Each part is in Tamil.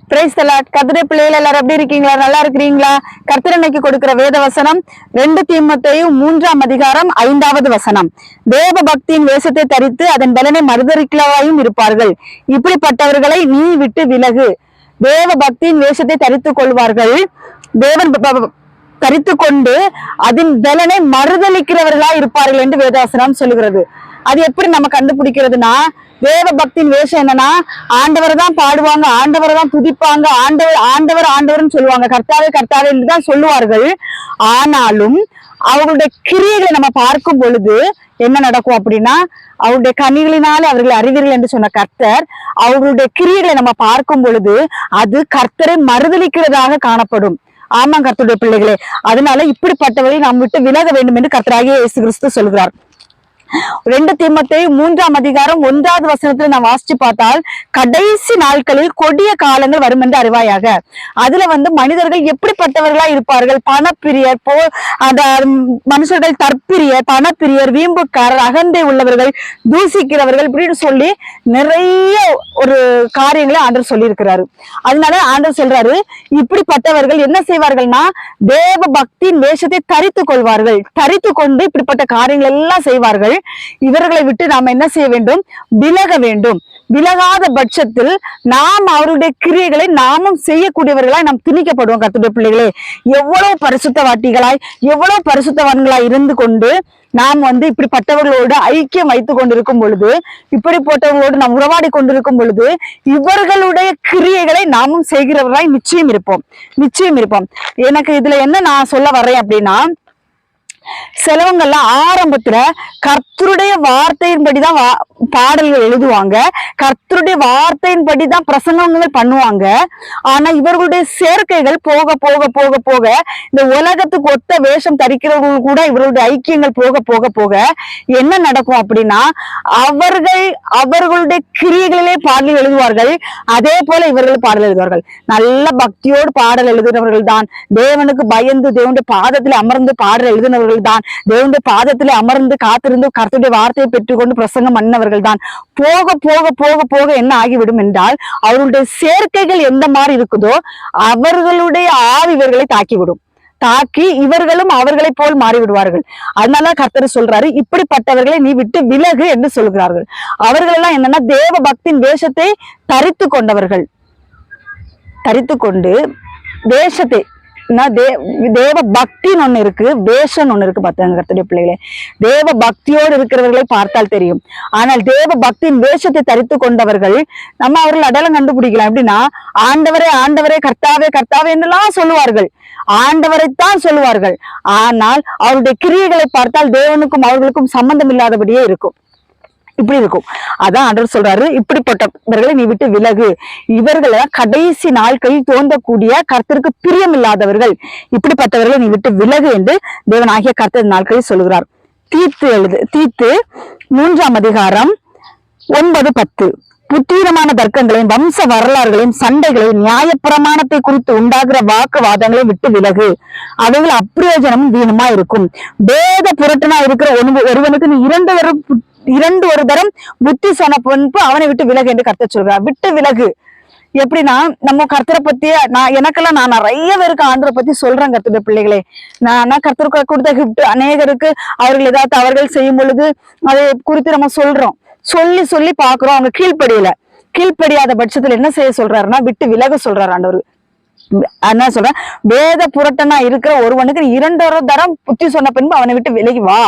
Price the Lord. கர்த்தருடைய பிள்ளைகள் எல்லாரும் எப்படி இருக்கீங்களா? நல்லா இருக்கிறீங்களா? கர்த்தர் இன்னைக்கு கொடுக்கிற வேத வசனம் 2 தீமோத்தேயு 3ஆம் அதிகாரம் 5வது வசனம். தேவ பக்தியின் வேஷத்தை தரித்து அதன் பலனை மறுதலிக்கிறவராயும் இருப்பார்கள். இப்படிப்பட்டவர்களை நீ விட்டு விலகு. தேவ பக்தியின் வேஷத்தை தரித்துக் கொள்வார்கள். தேவன் தரித்து கொண்டு அதன் பலனை மறுதலிக்கிறவர்களா இருப்பார்கள் என்று வேதவசனம் சொல்லுகிறது. அது எப்படி நம்ம கண்டுபிடிக்கிறதுனா, தேவ பக்தியின் வேஷம் என்னன்னா, ஆண்டவரை தான் பாடுவாங்க, ஆண்டவரை தான் துதிப்பாங்க, ஆண்டவர் ஆண்டவர் ஆண்டவர்னு சொல்லுவாங்க, கர்த்தாவே கர்த்தாவே தான் சொல்லுவார்கள். ஆனாலும் அவர்களுடைய கிரியைகளை நம்ம பார்க்கும் பொழுது என்ன நடக்கும் அப்படின்னா, அவருடைய கனிகளினாலே அவர்களை அறிவீர்கள் என்று சொன்ன கர்த்தர், அவர்களுடைய கிரியைகளை நம்ம பார்க்கும் பொழுது அது கர்த்தரை மறுதலிக்கிறதாக காணப்படும். ஆமா கர்த்தருடைய பிள்ளைகளே, அதனால இப்படிப்பட்டவர்களை நாம் விட்டு விலக வேண்டும் என்று கர்த்தராகிய இயேசு கிறிஸ்து சொல்கிறார். 2 தீமோத்தேயு 3ஆம் அதிகாரம் 1வது வசனத்துல நான் வாசிச்சு பார்த்தால், கடைசி நாட்களில் கொடிய காலங்கள் வரும் என்று அறிவாயாக. அதுல மனிதர்கள் எப்படிப்பட்டவர்களா இருப்பார்கள்? பணப்பிரியர், அந்த மனுஷர்கள் தற்பிரியர், பணப்பிரியர், வீம்புக்காரர், அகந்தை உள்ளவர்கள், தூசிக்கிறவர்கள், இப்படின்னு சொல்லி நிறைய ஒரு காரியங்களை ஆண்டவர் சொல்லி இருக்கிறாரு. அதனால ஆண்டவர் சொல்றாரு, இப்படிப்பட்டவர்கள் என்ன செய்வார்கள்னா, தேவ பக்தியின் வேஷத்தை தரித்து கொள்வார்கள். தரித்து கொண்டு இப்படிப்பட்ட காரியங்கள் எல்லாம் செய்வார்கள். இவர்களை விட்டு நாம் என்ன செய்ய வேண்டும்? விலக வேண்டும். விலகாத பட்சத்தில் நாம் அவருடைய கிரியைகளை நாமும் செய்யக்கூடியவர்களாய் நாம் திணிக்கப்படுவோம். கர்த்தருடைய பிள்ளைகளே, எவ்வளவு பரிசுத்தவாட்டிகளாய், எவ்வளவு பரிசுத்தவான்களாய் இருந்து கொண்டு நாம் இப்படிப்பட்டவர்களோடு ஐக்கியம் வைத்துக் கொண்டிருக்கும் பொழுது, இப்படிப்பட்டவர்களோடு நாம் உறவாடி கொண்டிருக்கும் பொழுது, இவர்களுடைய கிரியைகளை நாமும் செய்கிறவர்களாய் நிச்சயம் இருப்போம். எனக்கு இதுல என்ன நான் சொல்ல வர்றேன் அப்படின்னா, சிலவங்கெல்லாம் ஆரம்பத்துல கர்த்தருடைய வார்த்தையின்படிதான் பாடல்கள் எழுதுவாங்க, கர்த்தருடைய வார்த்தையின்படிதான் பிரசங்கங்கள் பண்ணுவாங்க. ஆனா இவர்களுடைய சேர்க்கைகள் போக போக போக போக இந்த உலகத்துக்கு ஒத்த வேஷம் தரிக்கிறவர்கள் கூட இவர்களுடைய ஐக்கியங்கள் போக போக போக என்ன நடக்கும் அப்படின்னா, அவர்களுடைய கிரியைகளிலே பாடல் எழுதுவார்கள். அதே போல இவர்கள் பாடல் எழுதுவார்கள். நல்ல பக்தியோடு பாடல் எழுதுனவர்கள் தான், தேவனுக்கு பயந்து தேவனுடைய பாதத்தில் அமர்ந்து பாடல் எழுதினவர்கள் தான், தேவனுடைய பாதத்திலே அமர்ந்து காத்திருந்து கர்த்தருடைய வார்த்தையை பெற்றுக்கொண்டு பிரசங்கம் பண்ணவர்கள் தான். போக போக போக போக என்ன ஆகிவிடும் என்றால், அவர்களுடைய சேர்க்கைகள் எந்த மாதிரி இருக்குதோ அவர்களுடைய ஆவி இவர்களை தாக்கி இவர்களும் அவர்களை போல் மாறிவிடுவார்கள். அதனால கர்த்தர் சொல்றாரு, இப்படிப்பட்டவர்களை நீ விட்டு விலகு என்று சொல்கிறார்கள். அவர்கள் எல்லாம் என்னன்னா, தேவ பக்தியின் வேஷத்தை தரித்து கொண்டவர்கள். தரித்து கொண்டு வேஷத்தை, தேவ பக்தின்னு ஒண்ணு இருக்கு, வேஷம் ஒண்ணு இருக்கு. பார்த்தாங்க கர்த்தருடைய பிள்ளைகளே, தேவ பக்தியோடு இருக்கிறவர்களை பார்த்தால் தெரியும். ஆனால் தேவ பக்தியின் வேஷத்தை தரித்து கொண்டவர்கள் நம்ம அவர்கள் அடையாளம் கண்டுபிடிக்கலாம். எப்படின்னா, ஆண்டவரே ஆண்டவரே, கர்த்தாவே கர்த்தாவே என்றெல்லாம் சொல்லுவார்கள், ஆண்டவரைத்தான் சொல்லுவார்கள். ஆனால் அவருடைய கிரியைகளை பார்த்தால் தேவனுக்கும் அவர்களுக்கும் சம்பந்தம் இல்லாதபடியே இருக்கும். இப்படி இருக்கும். அதான் ஆண்டவர் சொல்றாரு, இப்படிப்பட்டவர்களை நீ விட்டு விலகு. இவர்களை கடைசி நாட்களில் தோன்றக்கூடிய கர்த்தருக்கு பிரியம் இல்லாதவர்கள், இப்படிப்பட்டவர்களை நீ விட்டு விலகு என்று தேவனாகிய கர்த்தர் நாட்களில் சொல்லுகிறார். தீத்து 3ஆம் அதிகாரம் 9-10. புத்தீனமான தர்க்கங்களையும் வம்ச வரலாறுகளையும் சண்டைகளையும் நியாயப்பிரமாணத்தை குறித்து உண்டாகிற வாக்குவாதங்களையும் விட்டு விலகு. அவைகள் அப்பிரயோஜனமும் வீணுமா இருக்கும். வேத புரட்டனா இருக்கிற ஒருவனுக்கு நீ இரண்டு ஒரு தரம் புத்தி சொன்ன பொன்பு அவனை விட்டு விலகு என்று கர்த்தர் சொல்றார். விட்டு விலகு எப்படின்னா, நம்ம கர்த்தரை பத்தி எனக்கெல்லாம் நான் நிறைய பேருக்கு ஆண்டரை பத்தி சொல்றேன். கர்த்தருடைய பிள்ளைகளே, நான் கர்த்தருக்கு கொடுத்த கிஃப்ட் அநேகருக்கு அவர்கள் ஏதாவது தவறுகள் செய்யும் பொழுது அதை குறித்து நம்ம சொல்லி சொல்லி பாக்குறோம். அவங்க கீழ்ப்படியாத பட்சத்துல என்ன செய்ய சொல்றாருன்னா, விட்டு விலக சொல்றாரு ஆண்டவர். என்ன சொல்ற, வேத புரட்டனா இருக்கிற ஒருவனுக்கு 2 தரம் புத்தி சொன்ன பின்பு அவனை விட்டு விலகி வா.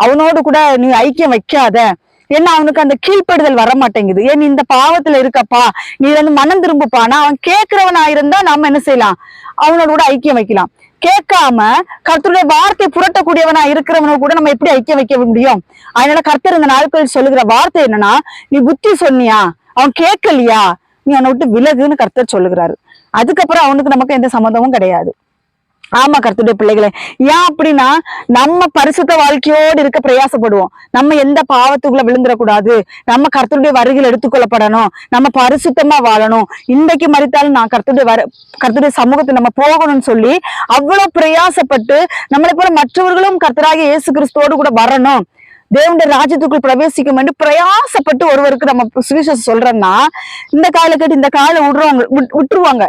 அவனோடு கூட நீ ஐக்கியம் வைக்காத. ஏன்னா அவனுக்கு அந்த கீழ்ப்படுதல் வர மாட்டேங்குது. ஏன் இந்த பாவத்துல இருக்கப்பா, நீ மனம் திரும்புப்பானா, அவன் கேட்கிறவனா இருந்தா நாம என்ன செய்யலாம், அவனோட கூட ஐக்கியம் வைக்கலாம். கேட்காம கர்த்தருடைய வார்த்தை புரட்டக்கூடியவனா இருக்கிறவன கூட நம்ம எப்படி ஐக்கியம் வைக்க முடியும்? அதனால கர்த்தர் இந்த நாட்களில் சொல்லுகிற வார்த்தை என்னன்னா, நீ புத்தி சொன்னியா, அவன் கேட்கலையா, நீ அவனை விட்டு விலகுன்னு கர்த்தர் சொல்லுகிறாரு. அதுக்கப்புறம் அவனுக்கு நமக்கு எந்த சம்மந்தமும் கிடையாது. ஆமா கர்த்தருடைய பிள்ளைகளே, ஏன் அப்படின்னா, நம்ம பரிசுத்த வாழ்க்கையோடு இருக்க பிரயாசப்படுவோம். நம்ம எந்த பாவத்துக்குள்ள விழுந்துடக்கூடாது, நம்ம கர்த்தருடைய வருகையில் எடுத்துக்கொள்ளப்படணும், நம்ம பரிசுத்தமா வாழணும், இன்றைக்கு மறித்தாலும் நான் கர்த்தருடைய சமூகத்தை நம்ம போகணும்னு சொல்லி அவ்வளவு பிரயாசப்பட்டு நம்மளை போல மற்றவர்களும் கர்த்தராகிய இயேசு கிறிஸ்துவோடு கூட வரணும், தேவனுடைய ராஜ்யத்துக்குள் பிரவேசிக்கும் என்று பிரயாசப்பட்டு ஒருவருக்கு நம்ம சுவிசேஷம் சொல்றோம்னா இந்த காலக்கட்டு இந்த காலை விட்டுருவாங்க.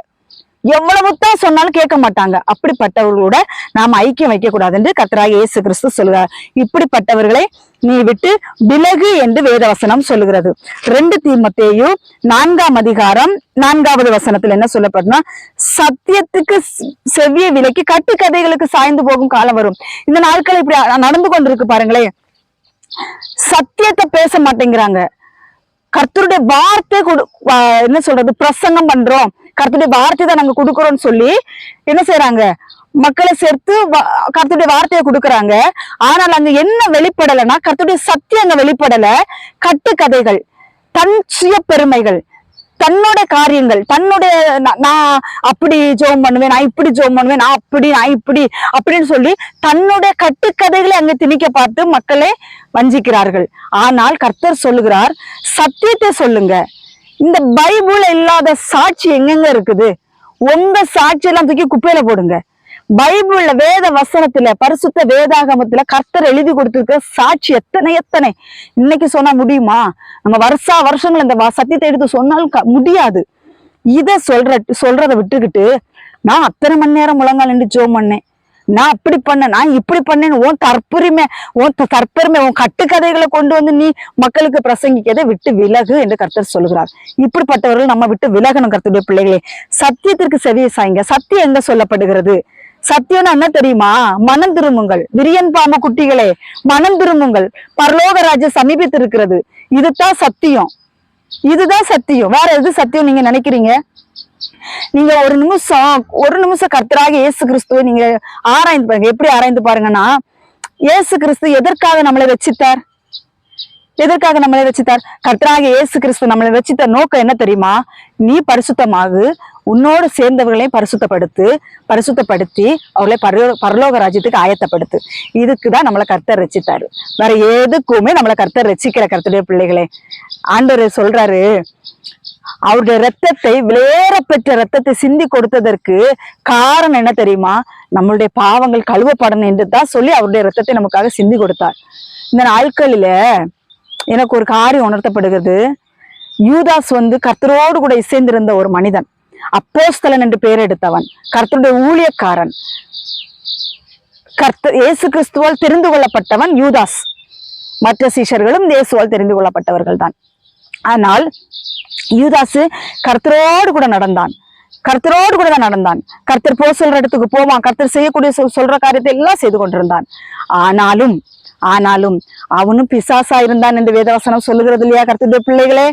எவ்வளவுதான் சொன்னாலும் கேட்க மாட்டாங்க. அப்படிப்பட்டவர்களோட நாம ஐக்கியம் வைக்க கூடாது என்று கர்த்தராகிய இயேசு கிறிஸ்து சொல்லுகிறார். இப்படிப்பட்டவர்களை நீ விட்டு விலகு என்று வேதவசனம் சொல்லுகிறது. 2 தீமோத்தேயு 4ஆம் அதிகாரம் 4வது வசனத்துல என்ன சொல்லப்படுதுன்னா, சத்தியத்துக்கு செவ்விய விலக்கி கட்டுக்கதைகளுக்கு சாய்ந்து போகும் காலம் வரும். இந்த நாட்கள் இப்படி நடந்து கொண்டிருக்கு பாருங்களேன். சத்தியத்தை பேச மாட்டேங்கிறாங்க. கர்த்தருடைய வார்த்தை என்ன சொல்றது, பிரசங்கம் பண்றோம், கர்த்தருடைய வார்த்தை தான் நாங்க கொடுக்குறோம்னு சொல்லி என்ன செய்யறாங்க, மக்களை சேர்த்து கர்த்தருடைய வார்த்தையை கொடுக்கறாங்க. ஆனால் அங்க என்ன வெளிப்படலைன்னா, கர்த்தருடைய சத்தியம் அங்க வெளிப்படல. கட்டுக்கதைகள், தன் சுய பெருமைகள், தன்னோட காரியங்கள், தன்னுடைய நான் அப்படி ஜெபம் பண்ணுவேன், நான் இப்படி ஜெபம் பண்ணுவேன், நான் இப்படி அப்படின்னு சொல்லி தன்னுடைய கட்டுக்கதைகளை அங்க திணிக்க பார்த்து மக்களை வஞ்சிக்கிறார்கள். ஆனால் கர்த்தர் சொல்லுகிறார், சத்தியத்தை சொல்லுங்க. இந்த பைபிள் இல்லாத சாட்சி எங்கெங்க இருக்குது? உங்க சாட்சி எல்லாம் தூக்கி குப்பையில போடுங்க. பைபிள்ல வேத வசனத்துல பரிசுத்த வேதாகமத்துல கர்த்தர் எழுதி கொடுத்திருக்கிற சாட்சி எத்தனை இன்னைக்கு சொன்னா முடியுமா? நம்ம வருஷங்கள் இந்த சத்தியத்தை எடுத்து சொன்னாலும் முடியாது. இத சொல்றத விட்டுக்கிட்டு நான் அத்தனை மணி நேரம் முழங்கால் நின்று ஜெபம் பண்ணேன், நான் அப்படி பண்ணேன், நான் இப்படி பண்ணேன்னு உன் தற்பெருமை உன் கட்டுக்கதைகளை கொண்டு வந்து நீ மக்களுக்கு பிரசங்கிக்கதை விட்டு விலகு என்று கர்த்தர் சொல்லுகிறார். இப்படிப்பட்டவர்கள் நம்ம விட்டு விலகணும். கர்த்தருடைய பிள்ளைகளே, சத்தியத்திற்கு செவியை சாய்ங்க. சத்தியம் எங்க சொல்லப்படுகிறது? சத்தியம்னா என்ன தெரியுமா? மனம் திரும்புங்கள், விரியன் பாம்பு குட்டிகளே, மனம் திரும்புங்கள், பரலோக ராஜ்யம் சமீபித்து இருக்கிறது. இதுதான் சத்தியம், இதுதான் சத்தியம். வேற எது சத்தியம் நீங்க நினைக்கிறீங்க? நீங்க ஒரு நிமிஷம் கர்த்தராகிய இயேசு கிறிஸ்துவை நீங்க ஆராய்ந்து பாருங்க. எப்படி ஆராய்ந்து பாருங்கன்னா, இயேசு கிறிஸ்து எதற்காக நம்மளை வச்சித்தார்? கர்த்தராகிய இயேசு கிறிஸ்து நம்மளை வச்சித்த நோக்கம் என்ன தெரியுமா? நீ பரிசுத்தமாகு, உன்னோடு சேர்ந்தவர்களையும் பரிசுத்தப்படுத்தி அவர்களை பரலோக ராஜ்யத்துக்கு ஆயத்தப்படுத்து. இதுக்குதான் நம்மளை கர்த்தர் ரட்சித்தாரு. வேற எதுக்குமே நம்மளை கர்த்தர் ரட்சிக்கிற. கர்த்தருடைய பிள்ளைகளே, ஆண்டவர் சொல்றாரு, அவருடைய ரத்தத்தை, விலையேற பெற்ற ரத்தத்தை சிந்தி கொடுத்ததற்கு காரணம் என்ன தெரியுமா? நம்மளுடைய பாவங்கள் கழுவப்படணும் என்று தான் சொல்லி அவருடைய ரத்தத்தை நமக்காக சிந்தி கொடுத்தார். இந்த நாட்களில எனக்கு ஒரு காரியம் உணர்த்தப்படுகிறது. யூதாஸ் கர்த்தரோடு கூட இசைந்திருந்த ஒரு மனிதன், அப்போஸ்தலன் என்று பெயர் எடுத்தவன், கர்த்தருடைய ஊழியக்காரன், இயேசு கிறிஸ்துவால் தெரிந்து கொள்ளப்பட்டவன் யூதாஸ். மற்ற சீஷர்களும் இயேசுவால் தெரிந்து கொள்ளப்பட்டவர்கள் தான். ஆனால் யூதாசு கர்த்தரோடு கூட நடந்தான். கர்த்தர் போ சொல்ற இடத்துக்கு போவான், கர்த்தர் செய்யக்கூடிய சொல்ற காரியத்தை எல்லாம் செய்து கொண்டிருந்தான். ஆனாலும் அவனும் பிசாசா இருந்தான் என்று வேதவசனம் சொல்லுகிறது இல்லையா? கர்த்தருடைய பிள்ளைகளே,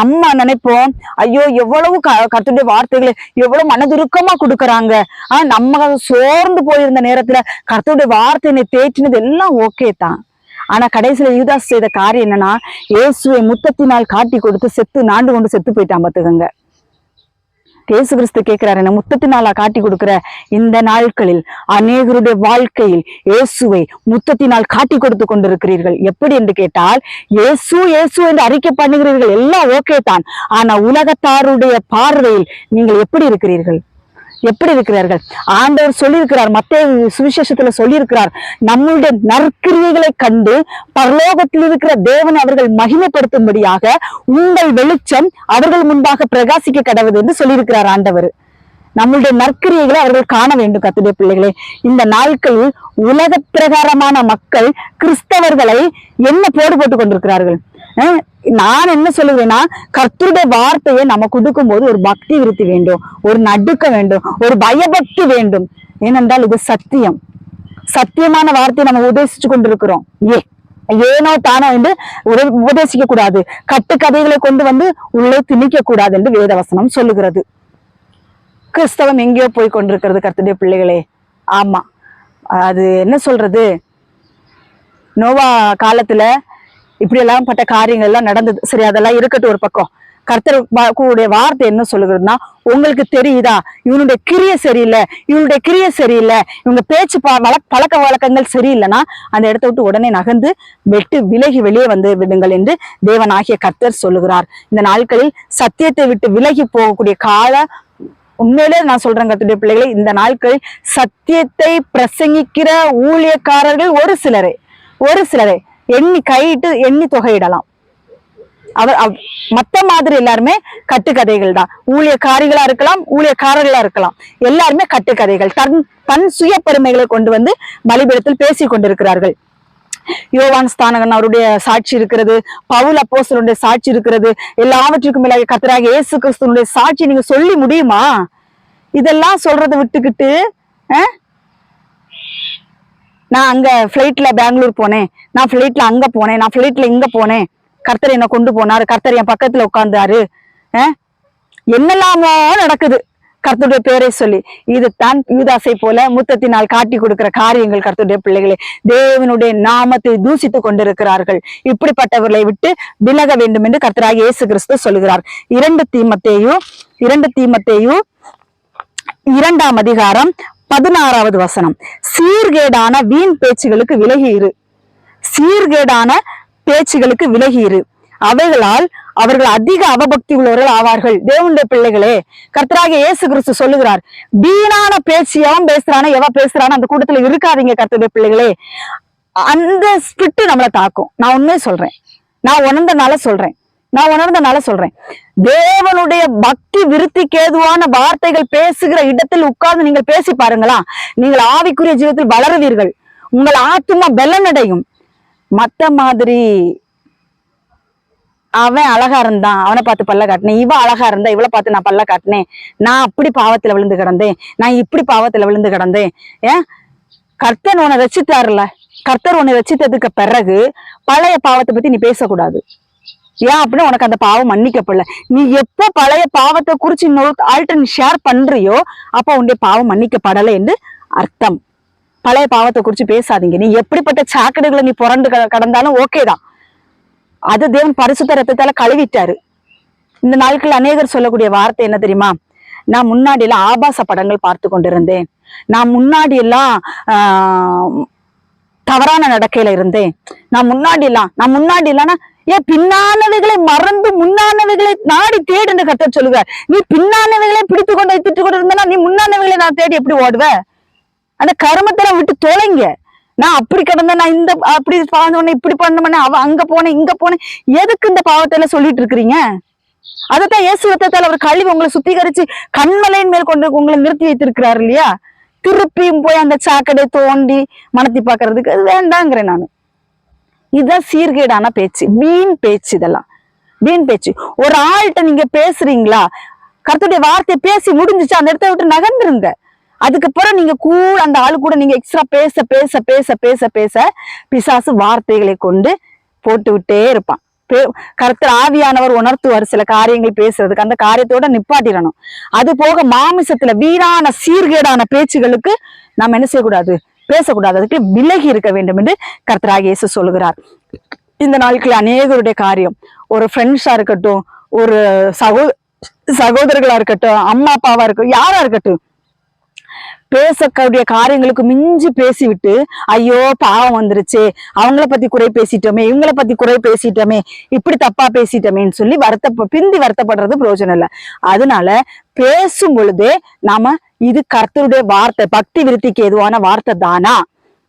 நம்ம நினைப்போம், ஐயோ எவ்வளவு கர்த்தருடைய வார்த்தைகளை எவ்வளவு மனதுருக்கமா கொடுக்கறாங்க, நம்ம சோர்ந்து போயிருந்த நேரத்துல கர்த்தருடைய வார்த்தையை தேற்றினது எல்லாம் ஓகே தான். ஆனா கடைசியில யூதாஸ் செய்த காரியம் என்னன்னா, இயேசுவை முத்தத்தினால் காட்டி கொடுத்து செத்து போயிட்டான். பாத்துக்கங்க. இயேசு கிறிஸ்து கேட்கிறாரு, என்ன முத்தத்தினாலா காட்டி கொடுக்கிற? இந்த நாட்களில் அநேகருடைய வாழ்க்கையில் இயேசுவை முத்தத்தினால் காட்டி கொடுத்து கொண்டிருக்கிறீர்கள். எப்படி என்று கேட்டால், இயேசு என்று அறிக்கை பண்ணுகிறீர்கள், எல்லாம் ஓகே தான். ஆனா உலகத்தாருடைய பார்வையில் நீங்கள் எப்படி இருக்கிறீர்கள்? ஆண்டவர் சொல்லியிருக்கிறார், மத்தேயு சுவிசேஷத்துல சொல்லியிருக்கிறார், நம்முடைய நற்கிரியைகளை கண்டு பரலோகத்தில் இருக்கிற தேவனை அவர்கள் மகிமைப்படுத்தும்படியாக உங்கள் வெளிச்சம் அவர்கள் முன்பாக பிரகாசிக்க கடவுது என்று சொல்லியிருக்கிறார் ஆண்டவர். நம்மளுடைய நற்கிரியைகளை அவர்கள் காண வேண்டும். கர்த்தருடைய பிள்ளைகளே, இந்த நாட்களில் உலக பிரகாரமான மக்கள் கிறிஸ்தவர்களை என்ன போட்டு கொண்டிருக்கிறார்கள். நான் என்ன சொல்லுவேன்னா, கர்த்தருடைய வார்த்தையை நம்ம கொடுக்கும் போது ஒரு பக்தி விருத்தி வேண்டும், ஒரு நடுக்க வேண்டும், ஒரு பயபக்தி வேண்டும். ஏனென்றால் இது சத்தியமான வார்த்தையை நம்ம உபதேசிச்சு கொண்டிருக்கிறோம். ஏனோ தானோ என்று உபதேசிக்க கூடாது, கட்டுக்கதைகளை கொண்டு உள்ளே திணிக்க கூடாது என்று வேதவசனம் சொல்லுகிறது. கிறிஸ்தவம் எங்கேயோ போய் கொண்டிருக்கிறது கர்த்தருடைய பிள்ளைகளே. ஆமா, அது என்ன சொல்றது, நோவா காலத்துல இப்படி எல்லாம் பட்ட காரியங்கள் எல்லாம் நடந்தது. சரி, அதெல்லாம் இருக்கட்டும் ஒரு பக்கம். கர்த்தர் கூடிய வார்த்தை என்ன சொல்லுகிறதுனா, உங்களுக்கு தெரியுதா, இவனுடைய கிரியை சரியில்லை, இவங்க பேச்சு பழக்க வழக்கங்கள் சரியில்லைன்னா அந்த இடத்த விட்டு உடனே நகர்ந்து விலகி வெளியே விடுங்கள் என்று தேவனாகிய கர்த்தர் சொல்லுகிறார். இந்த நாட்களில் சத்தியத்தை விட்டு விலகி போகக்கூடிய கால உண்மையிலே நான் சொல்றேன் கர்த்தருடைய பிள்ளைகளை, இந்த நாட்களில் சத்தியத்தை பிரசங்கிக்கிற ஊழியக்காரர்கள் ஒரு ஒரு சிலரை எண்ணி கையிட்டு எண்ணி தொகையிடலாம். மத்த மாதிரி எல்லாருமே கட்டுக்கதைகள் தான். ஊழியக்காரிகளா இருக்கலாம், ஊழியக்காரர்களா இருக்கலாம், எல்லாருமே கட்டுக்கதைகள். தன் சுய பெருமைகளை கொண்டு வந்து பலிபீடத்தில் பேசி கொண்டிருக்கிறார்கள். யோவான் ஸ்தானகன் அவருடைய சாட்சி இருக்கிறது, பவுல் அப்போஸ்தலனுடைய சாட்சி இருக்கிறது, எல்லாவற்றுக்கும் மேலாக கர்த்தராகிய இயேசு கிறிஸ்துவினுடைய சாட்சி நீங்க சொல்லி முடியுமா? இதெல்லாம் சொல்றதை விட்டுக்கிட்டு நான் அங்க பிளைட்ல பெங்களூர் போனேன், நான் பிளைட்ல அங்க போனேன், நான் பிளைட்ல இங்க போனேன், கர்த்தர் என்ன கொண்டு போனாரு, கர்த்தர் என் பக்கத்துல உட்கார்ந்தாரு, என்னெல்லாமோ நடக்குது கர்த்தருடைய பேரை சொல்லி. இது தான் யூதாசை போல முத்தத்தினால் காட்டி கொடுக்கிற காரியங்கள். கர்த்தருடைய பிள்ளைகளே, தேவனுடைய நாமத்தை தூசித்துக் கொண்டிருக்கிறார்கள். இப்படிப்பட்டவர்களை விட்டு விலக வேண்டும் என்று கர்த்தராகிய இயேசு கிறிஸ்து சொல்லுகிறார். 2 தீமோத்தேயு 2ஆம் அதிகாரம் 16வது வசனம். சீர்கேடான வீண் பேச்சுகளுக்கு விலகி இரு. சீர்கேடான பேச்சுகளுக்கு விலகி இரு, அவைகளால் அவர்கள் அதிக அவபக்தி உள்ளவர்கள் ஆவார்கள். தேவனுடைய பிள்ளைகளே, கர்த்தராகிய இயேசு கிறிஸ்து சொல்லுகிறார், வீணான பேச்சு எவன் பேசுறானோ எவ பேசுறானோ அந்த கூட்டத்துல இருக்காதீங்க. கர்த்தருடைய பிள்ளைகளே, அந்த ஸ்பிரிட் நம்மளை தாக்கும். நான் உண்மையை சொல்றேன், நான் உணர்ந்தனால சொல்றேன். தேவனுடைய பக்தி விருத்திக்கு ஏதுவான வார்த்தைகள் பேசுகிற இடத்தில் உட்கார்ந்து நீங்கள் பேசி பாருங்களா, நீங்கள் ஆவிக்குரிய ஜீவத்தில் வளருவீர்கள், உங்கள் ஆத்துமா பலனடையும். மத்த மாதிரி அவன் அழகா இருந்தான், அவனை பார்த்து பல்ல காட்டினேன், இவ அழகா இருந்தா இவளை பார்த்து நான் பல்ல காட்டினேன், நான் அப்படி பாவத்துல விழுந்து கிடந்தேன், நான் இப்படி பாவத்துல விழுந்து கிடந்தேன். கர்த்தர் உன்னை ரசித்தாருல, கர்த்தர் உன்னை ரசித்ததுக்கு பிறகு பழைய பாவத்தை பத்தி நீ பேசக்கூடாது. ஏன் அப்படின்னு உனக்கு அந்த பாவம் மன்னிக்கப்படல. நீ எப்போ பழைய பாவத்தை குறிச்சு இன்னொரு ஆள்கிட்ட நீ ஷேர் பண்றியோ அப்போ உன்னுடைய பாவம் மன்னிக்கப்படலை என்று அர்த்தம். பழைய பாவத்தை குறிச்சு பேசாதீங்க. நீ எப்படிப்பட்ட சாக்கடைகளை நீ புரண்டு கடந்தாலும் ஓகேதான், அது தேவன் பரிசுத்த ரத்தத்தால கழுவிட்டாரு. இந்த நாட்கள் அநேகர் சொல்லக்கூடிய வார்த்தை என்ன தெரியுமா? நான் முன்னாடி எல்லாம் ஆபாச படங்கள் பார்த்து கொண்டிருந்தேன், நான் முன்னாடி எல்லாம் தவறான நடக்கையில இருந்தேன், நான் முன்னாடி இல்லைன்னா ஏன் பின்னானவைகளை மறந்து முன்னானவைகளை நாடி தேடு என்று கர்த்தர் சொல்லுவார். நீ பின்னானவைகளை பிடித்து கொண்டு வைத்துட்டு கொண்டு இருந்தனா நீ முன்னானவைகளை நான் தேடி எப்படி ஓடுவ? அந்த கர்மத்தை விட்டு தொலைங்க. நான் அப்படி கிடந்தேன், நான் இந்த அப்படி பாவம் இப்படி பண்ண அவ அங்க போனேன் இங்க போனேன், எதுக்கு இந்த பாவத்தை எல்லாம் சொல்லிட்டு இருக்கிறீங்க? அதைத்தான் இயேசு ரத்தத்தால் அவர் கழுவி உங்களை சுத்திகரிச்சு கண்மலையின் மேல் கொண்டு உங்களை நிறுத்தி வைத்திருக்கிறாரு இல்லையா? திருப்பியும் போய் அந்த சாக்கடை தோண்டி மனத்தி பாக்குறதுக்கு அது வேண்டாங்கிறேன் நான். இதுதான் சீர்கேடான பேச்சு, வீண் பேச்சு. இதெல்லாம் வீண் பேச்சு. ஒரு ஆள்கிட்ட நீங்க பேசுறீங்களா, கர்த்தருடைய வார்த்தை பேசி முடிஞ்சிச்சு, அந்த இடத்த விட்டு நகர்ந்துருங்க. அதுக்கப்புறம் நீங்க கூட அந்த ஆளு கூட நீங்க எக்ஸ்ட்ரா பேச பேச பேச பேச பேச பிசாசு வார்த்தைகளை கொண்டு போட்டு விட்டே இருப்பான். கர்த்தர் ஆவியானவர் உணர்த்துவார் சில காரியங்கள் பேசுறதுக்கு, அந்த காரியத்தோட நிப்பாட்டிடணும். அது போக மாமிசத்துல வீணான சீர்கேடான பேச்சுகளுக்கு நாம் என்ன செய்யக்கூடாது, பேசக்கூடாது, அதுக்கு விலகி இருக்க வேண்டும் என்று கர்த்தராகிய இயேசு சொல்லுகிறார். இந்த நாட்களில் அநேகருடைய காரியம், ஒரு ஃப்ரெண்ட்ஸா இருக்கட்டும், ஒரு சகோதரர்களா இருக்கட்டும், அம்மா அப்பாவா இருக்கட்டும், யாரா இருக்கட்டும், பேசக்கூடிய காரியங்களுக்கு மிஞ்சி பேசிவிட்டு ஐயோ பாவம் வந்துருச்சு, அவங்கள பத்தி குறை பேசிட்டோமே, இவங்கள பத்தி குறை பேசிட்டோமே, இப்படி தப்பா பேசிட்டோமேன்னு சொல்லி பிந்தி வருத்தப்படுறது பிரயோஜனம் இல்லை. அதனால பேசும் பொழுதே நாம இது கர்த்தருடைய வார்த்தை, பக்தி விருத்திக்கு எதுவான வார்த்தை தானா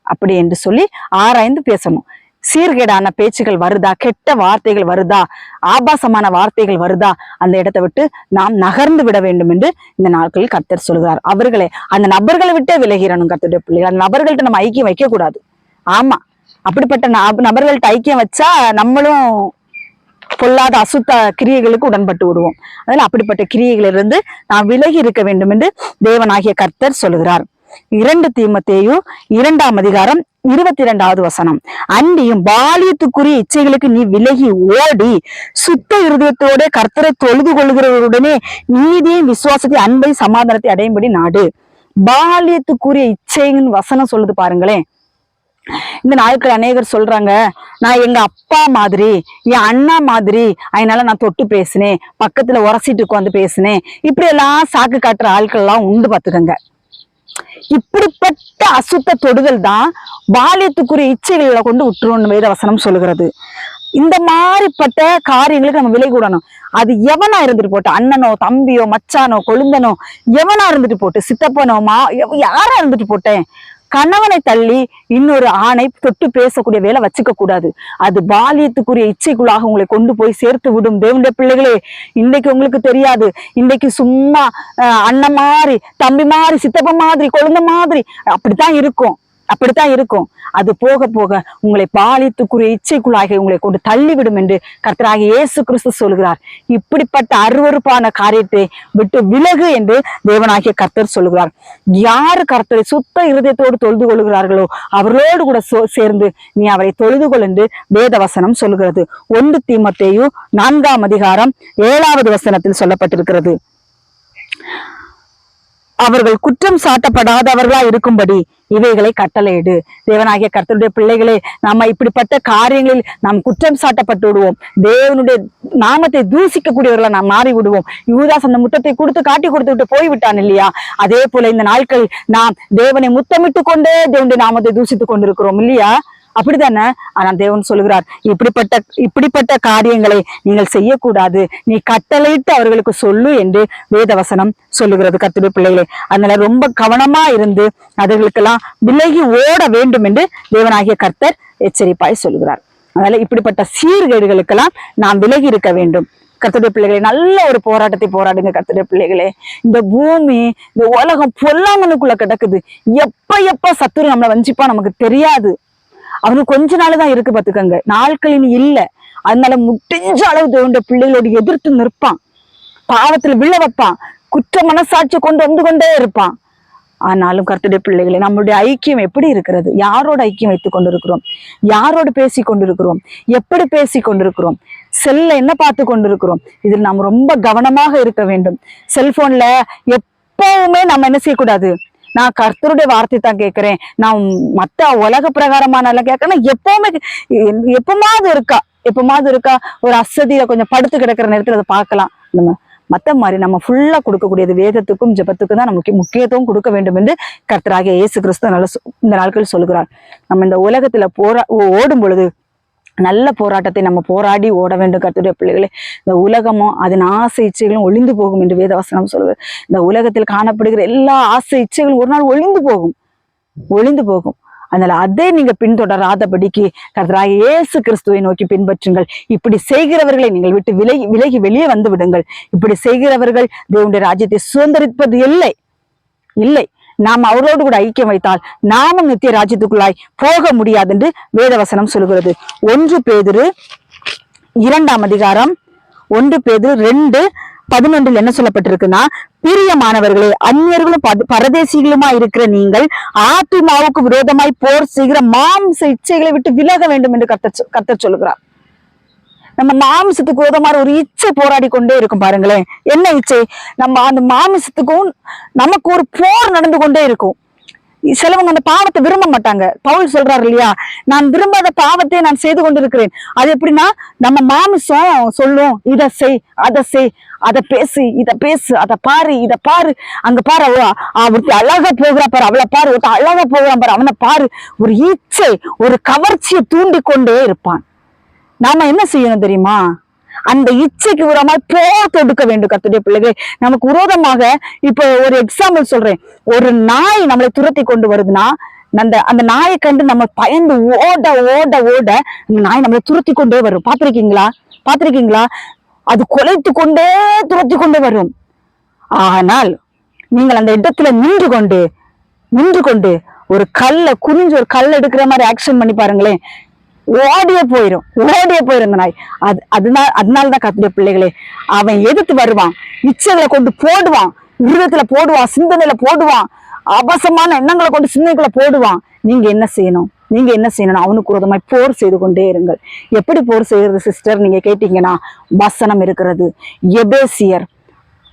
அப்படி என்று சொல்லி ஆராய்ந்து பேசணும். சீர்கேடான பேச்சுகள் வருதா, கெட்ட வார்த்தைகள் வருதா, ஆபாசமான வார்த்தைகள் வருதா, அந்த இடத்தை விட்டு நாம் நகர்ந்து விட வேண்டும் என்று இந்த நாட்களில் கர்த்தர் சொல்கிறார். அந்த நபர்களை விட்டே விலகிறணும் கர்த்தருடைய பிள்ளைகள். அந்த நபர்கள்ட்ட நம்ம ஐக்கியம் வைக்க கூடாது. ஆமா, அப்படிப்பட்ட நபர்கள்ட்ட ஐக்கியம் வச்சா நம்மளும் பொல்லாத அசுத்த கிரியைகளுக்கு உடன்பட்டு விடுவோம். அதனால அப்படிப்பட்ட கிரியைகளிலிருந்து நாம் விலகி இருக்க வேண்டும் என்று தேவனாகிய கர்த்தர் சொல்லுகிறார். 2 தீமோத்தேயு 2ஆம் அதிகாரம் 22வது வசனம். அன்றியும் பாலியத்துக்குரிய இச்சைகளுக்கு நீ விலகி ஓடி சுத்த இருதயத்தோட கர்த்தரை தொழுது கொள்கிறவருடனே நீதியை, விசுவாசத்தை, அன்பை, சமாதானத்தை அடையும்படி நாடு. பாலியத்துக்குரிய இச்சைன்னு வசனம் சொல்லுது பாருங்களேன். இந்த நாட்கள் அநேகர் சொல்றாங்க, நான் எங்க அப்பா மாதிரி, என் அண்ணா மாதிரி, அதனால நான் தொட்டு பேசினேன், பக்கத்துல உரசிட்டு உட்காந்து பேசினேன், இப்படி எல்லாம் சாக்கு காட்டுற ஆட்கள் எல்லாம் உண்டு பாத்துக்கங்க. இப்படிப்பட்ட அசுத்த தொடுதல் தான் பாலியத்துக்குரிய இச்சைகளை கொண்டு விட்டுருவோம் வேத வசனம் சொல்லுகிறது. இந்த மாதிரிப்பட்ட காரியங்களுக்கு நம்ம விலை கூடணும். அது எவனா இருந்துட்டு போட்டு, அண்ணனோ தம்பியோ மச்சானோ கொழுந்தனோ எவனா இருந்துட்டு போட்டு, சித்தப்பனோ யாரா இருந்துட்டு போட்டேன், கணவனை தள்ளி இன்னொரு ஆணை தொட்டு பேசக்கூடிய வேலை வச்சுக்க கூடாது. அது பாலியத்துக்குரிய இச்சைக்குள்ளாக உங்களை கொண்டு போய் சேர்த்து விடும். தேவனுடைய பிள்ளைகளே, இன்னைக்கு உங்களுக்கு தெரியாது, இன்னைக்கு சும்மா அண்ணன் மாதிரி, தம்பி மாதிரி, சித்தப்ப மாதிரி, குழந்தை மாதிரி அப்படித்தான் இருக்கும். அது போக போக உங்களை பாலியத்துக்குரிய இச்சைக்குள்ளாக உங்களை கொண்டு தள்ளிவிடும் என்று கர்த்தராகிய இயேசு கிறிஸ்து சொல்கிறார். இப்படிப்பட்ட அருவருப்பான காரியத்தை விட்டு விலகு என்று தேவனாகிய கர்த்தர் சொல்கிறார். யாரு கர்த்தரை சுத்த இருதயத்தோடு தொழுது கொள்கிறார்களோ அவர்களோடு கூட சேர்ந்து நீ அவரை தொழுது கொள் என்று வேதவசனம் சொல்கிறது. 1 தீமோத்தேயு 4ஆம் அதிகாரம் 7வது வசனத்தில் சொல்லப்பட்டிருக்கிறது. அவர்கள் குற்றம் சாட்டப்படாதவர்களா இருக்கும்படி இவைகளை கட்டளையிடு. தேவனாகிய கர்த்தருடைய பிள்ளைகளே, நாம இப்படிப்பட்ட காரியங்களில் நாம் குற்றம் சாட்டப்பட்டு விடுவோம். தேவனுடைய நாமத்தை தூசிக்கக்கூடியவர்களை நாம் மாறி விடுவோம். யூதாஸ் அந்த முத்தத்தை காட்டி கொடுத்துட்டு போய்விட்டான் இல்லையா? அதே போல இந்த நாட்களில் நாம் தேவனை முத்தமிட்டு கொண்டே தேவனுடைய நாமத்தை தூசித்துக் கொண்டிருக்கிறோம் இல்லையா? அப்படித்தானே? ஆனா தேவன் சொல்லுகிறார், இப்படிப்பட்ட காரியங்களை நீங்கள் செய்யக்கூடாது, நீ கட்டளையிட்டு அவர்களுக்கு சொல்லு என்று வேதவசனம் சொல்லுகிறது. கர்த்தருடைய பிள்ளைகளே, அதனால ரொம்ப கவனமா இருந்து அவர்களுக்கெல்லாம் விலகி ஓட வேண்டும் என்று தேவனாகிய கர்த்தர் எச்சரிப்பாய் சொல்லுகிறார். அதனால இப்படிப்பட்ட சீர்கேடுகளுக்கெல்லாம் நாம் விலகி இருக்க வேண்டும். கர்த்தருடைய பிள்ளைகளே, நல்ல ஒரு போராட்டத்தை போராடுங்க. கர்த்தருடைய பிள்ளைகளே, இந்த பூமி, இந்த உலகம் பொல்லாங்கனுக்குள்ள கிடக்குது. எப்ப சத்துரு நம்மளை வஞ்சிப்பா நமக்கு தெரியாது. அவனுக்கு கொஞ்ச நாள்தான் இருக்கு பாத்துக்கங்க, நாட்களின் இல்ல. அதனால முடிஞ்ச அளவு தேவனுடைய பிள்ளைகளோடு எதிர்த்து நிற்பான், பாவத்துல விழ வைப்பான், குற்ற மனசாட்சி கொண்டு கொண்டே இருப்பான். ஆனாலும் கர்த்தருடைய பிள்ளைகளே, நம்மளுடைய ஐக்கியம் எப்படி இருக்கிறது? யாரோட ஐக்கியம் வைத்துக் கொண்டிருக்கிறோம்? யாரோடு பேசி கொண்டிருக்கிறோம்? எப்படி பேசி கொண்டிருக்கிறோம்? செல்ல என்ன பார்த்து கொண்டிருக்கிறோம்? இதில் நாம் ரொம்ப கவனமாக இருக்க வேண்டும். செல்போன்ல எப்பவுமே நம்ம என்ன செய்யக்கூடாது? நான் கர்த்தருடைய வார்த்தை தான் கேட்கிறேன், நான் மத்த உலக பிரகாரமான கேட்கறேன். எப்பமாவது இருக்கா ஒரு அசதியில கொஞ்சம் படுத்து கிடக்கிற நேரத்துல அதை பார்க்கலாம். நம்ம மத்த மாதிரி நம்ம ஃபுல்லா கொடுக்கக்கூடியது வேதத்துக்கும் ஜெபத்துக்கும் தான் நமக்கு முக்கியத்துவம் கொடுக்க வேண்டும் என்று கர்த்தராகிய இயேசு கிறிஸ்து இந்த நாட்கள் சொல்லுகிறார். நம்ம இந்த உலகத்துல ஓடும் பொழுது நல்ல போராட்டத்தை நம்ம போராடி ஓட வேண்டும். கர்த்தருடைய பிள்ளைகளே, இந்த உலகமும் அதன் ஆசை இச்சைகளும் ஒளிந்து போகும் என்று வேதவசனம் சொல்லுது. இந்த உலகத்தில் காணப்படுகிற எல்லா ஆசை இச்சைகளும் ஒரு நாள் ஒளிந்து போகும். அதனால அதை நீங்க பின்தொடராதபடிக்கு கர்த்தராகிய இயேசு கிறிஸ்துவை நோக்கி பின்பற்றுங்கள். இப்படி செய்கிறவர்களை நீங்கள் விட்டு விலகி வெளியே வந்து விடுங்கள். இப்படி செய்கிறவர்கள் தேவனுடைய ராஜ்யத்தை சுதந்திரிப்பது இல்லை. நாம் அவர்களோடு கூட ஐக்கியம் வைத்தால் நாமும் நித்திய ராஜ்யத்துக்குள்ளாய் போக முடியாது என்று வேதவசனம் சொல்கிறது. 1 பேதுரு 2ஆம் அதிகாரம் 1 பேதுரு 2:11 என்ன சொல்லப்பட்டிருக்குன்னா, பிரியமானவர்களே, அந்நியர்களும் பரதேசிகளுமா இருக்கிற நீங்கள் ஆத்துமாவுக்கு விரோதமாய் போர் செய்கிற மாம்ச இச்சைகளை விட்டு விலக வேண்டும் என்று கர்த்தர் சொல்லுகிறார். நம்ம மாமிசத்துக்கு விரோதமான ஒரு இச்சை போராடி கொண்டே இருக்கும். பாருங்களேன், என்ன இச்சை? நம்ம அந்த மாமிசத்துக்கும் நமக்கு ஒரு போர் நடந்து கொண்டே இருக்கும். சிலவங்க அந்த பாவத்தை விரும்ப மாட்டாங்க. பவுல் சொல்றாரு இல்லையா, நான் விரும்பாத பாவத்தை நான் செய்து கொண்டிருக்கிறேன். அது எப்படின்னா, நம்ம மாமிசம் சொல்லும், இதை செய், அதை செய், அதை பேசு, இதை பேசு, அதை பாரு, இதை பாரு, அங்க பாரு, அவருக்கு அழகா போகிறா பாரு, அவளை பாரு, ஒருத்த அழகா போகிறான் பாரு, அவனை பாரு. ஒரு இச்சை, ஒரு கவர்ச்சியை தூண்டி கொண்டே இருப்பான். நாம என்ன செய்யணும் தெரியுமா? அந்த இச்சைக்கு விரோதமாக போர் தொடுக்க வேண்டும். கர்த்தருடைய பிள்ளைகளே, நமக்கு விரோதமாக, இப்ப ஒரு எக்ஸாம்பிள் சொல்றேன். ஒரு நாய் நம்மளை துரத்தி கொண்டு வருதுன்னா, அந்த நாயை கண்டு நம்ம பயந்து ஓட அந்த நாய் நம்மளை துரத்தி கொண்டே வரும். பாத்திருக்கீங்களா? அது கொலைத்து கொண்டே துரத்தி கொண்டே வரும். ஆனால் நீங்கள் அந்த இடத்துல நின்று கொண்டு ஒரு குனிஞ்சு ஒரு கல்லை எடுக்கிற மாதிரி ஆக்ஷன் பண்ணி பாருங்களேன், ஓடியே போயிரும் அந்த நாய். அதனாலதான் கர்த்தருடைய பிள்ளைகளே, அவன் எதிர்த்து வருவான், இச்சைகளை கொண்டு போடுவான், விருதத்துல போடுவான், சிந்தனையில போடுவான், அபசமான எண்ணங்களை கொண்டு சிந்தனைகளை போடுவான். நீங்க என்ன செய்யணும்? அவனுக்கு விரோதமாய் போர் செய்து கொண்டே இருங்கள். எப்படி போர் செய்யறது சிஸ்டர் நீங்க கேட்டீங்கன்னா, வசனம் இருக்கிறது. எபேசியர்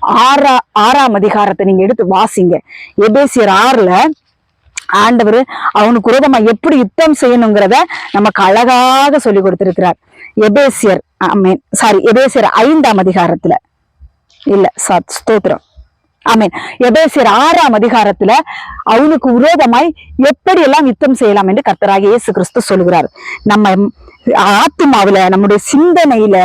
6ஆம் அதிகாரத்தை நீங்க எடுத்து வாசிங்க. எபேசியர் 6ல ஆண்டவர் அவனுக்கு விரோதமா எப்படி யுத்தம் செய்யணுங்கிறத நமக்கு அழகாக சொல்லி கொடுத்திருக்கிறார். எபேசியர் 5ஆம் அதிகாரத்துல ஸ்தோத்திரம், ஆமென். எபேசியர் 6ஆம் அதிகாரத்துல அவனுக்கு விரோதமாய் எப்படி எல்லாம் யுத்தம் செய்யலாம் என்று கர்த்தராகிய இயேசு கிறிஸ்து சொல்கிறார். நம்ம ஆத்துமாவில, நம்முடைய சிந்தனையில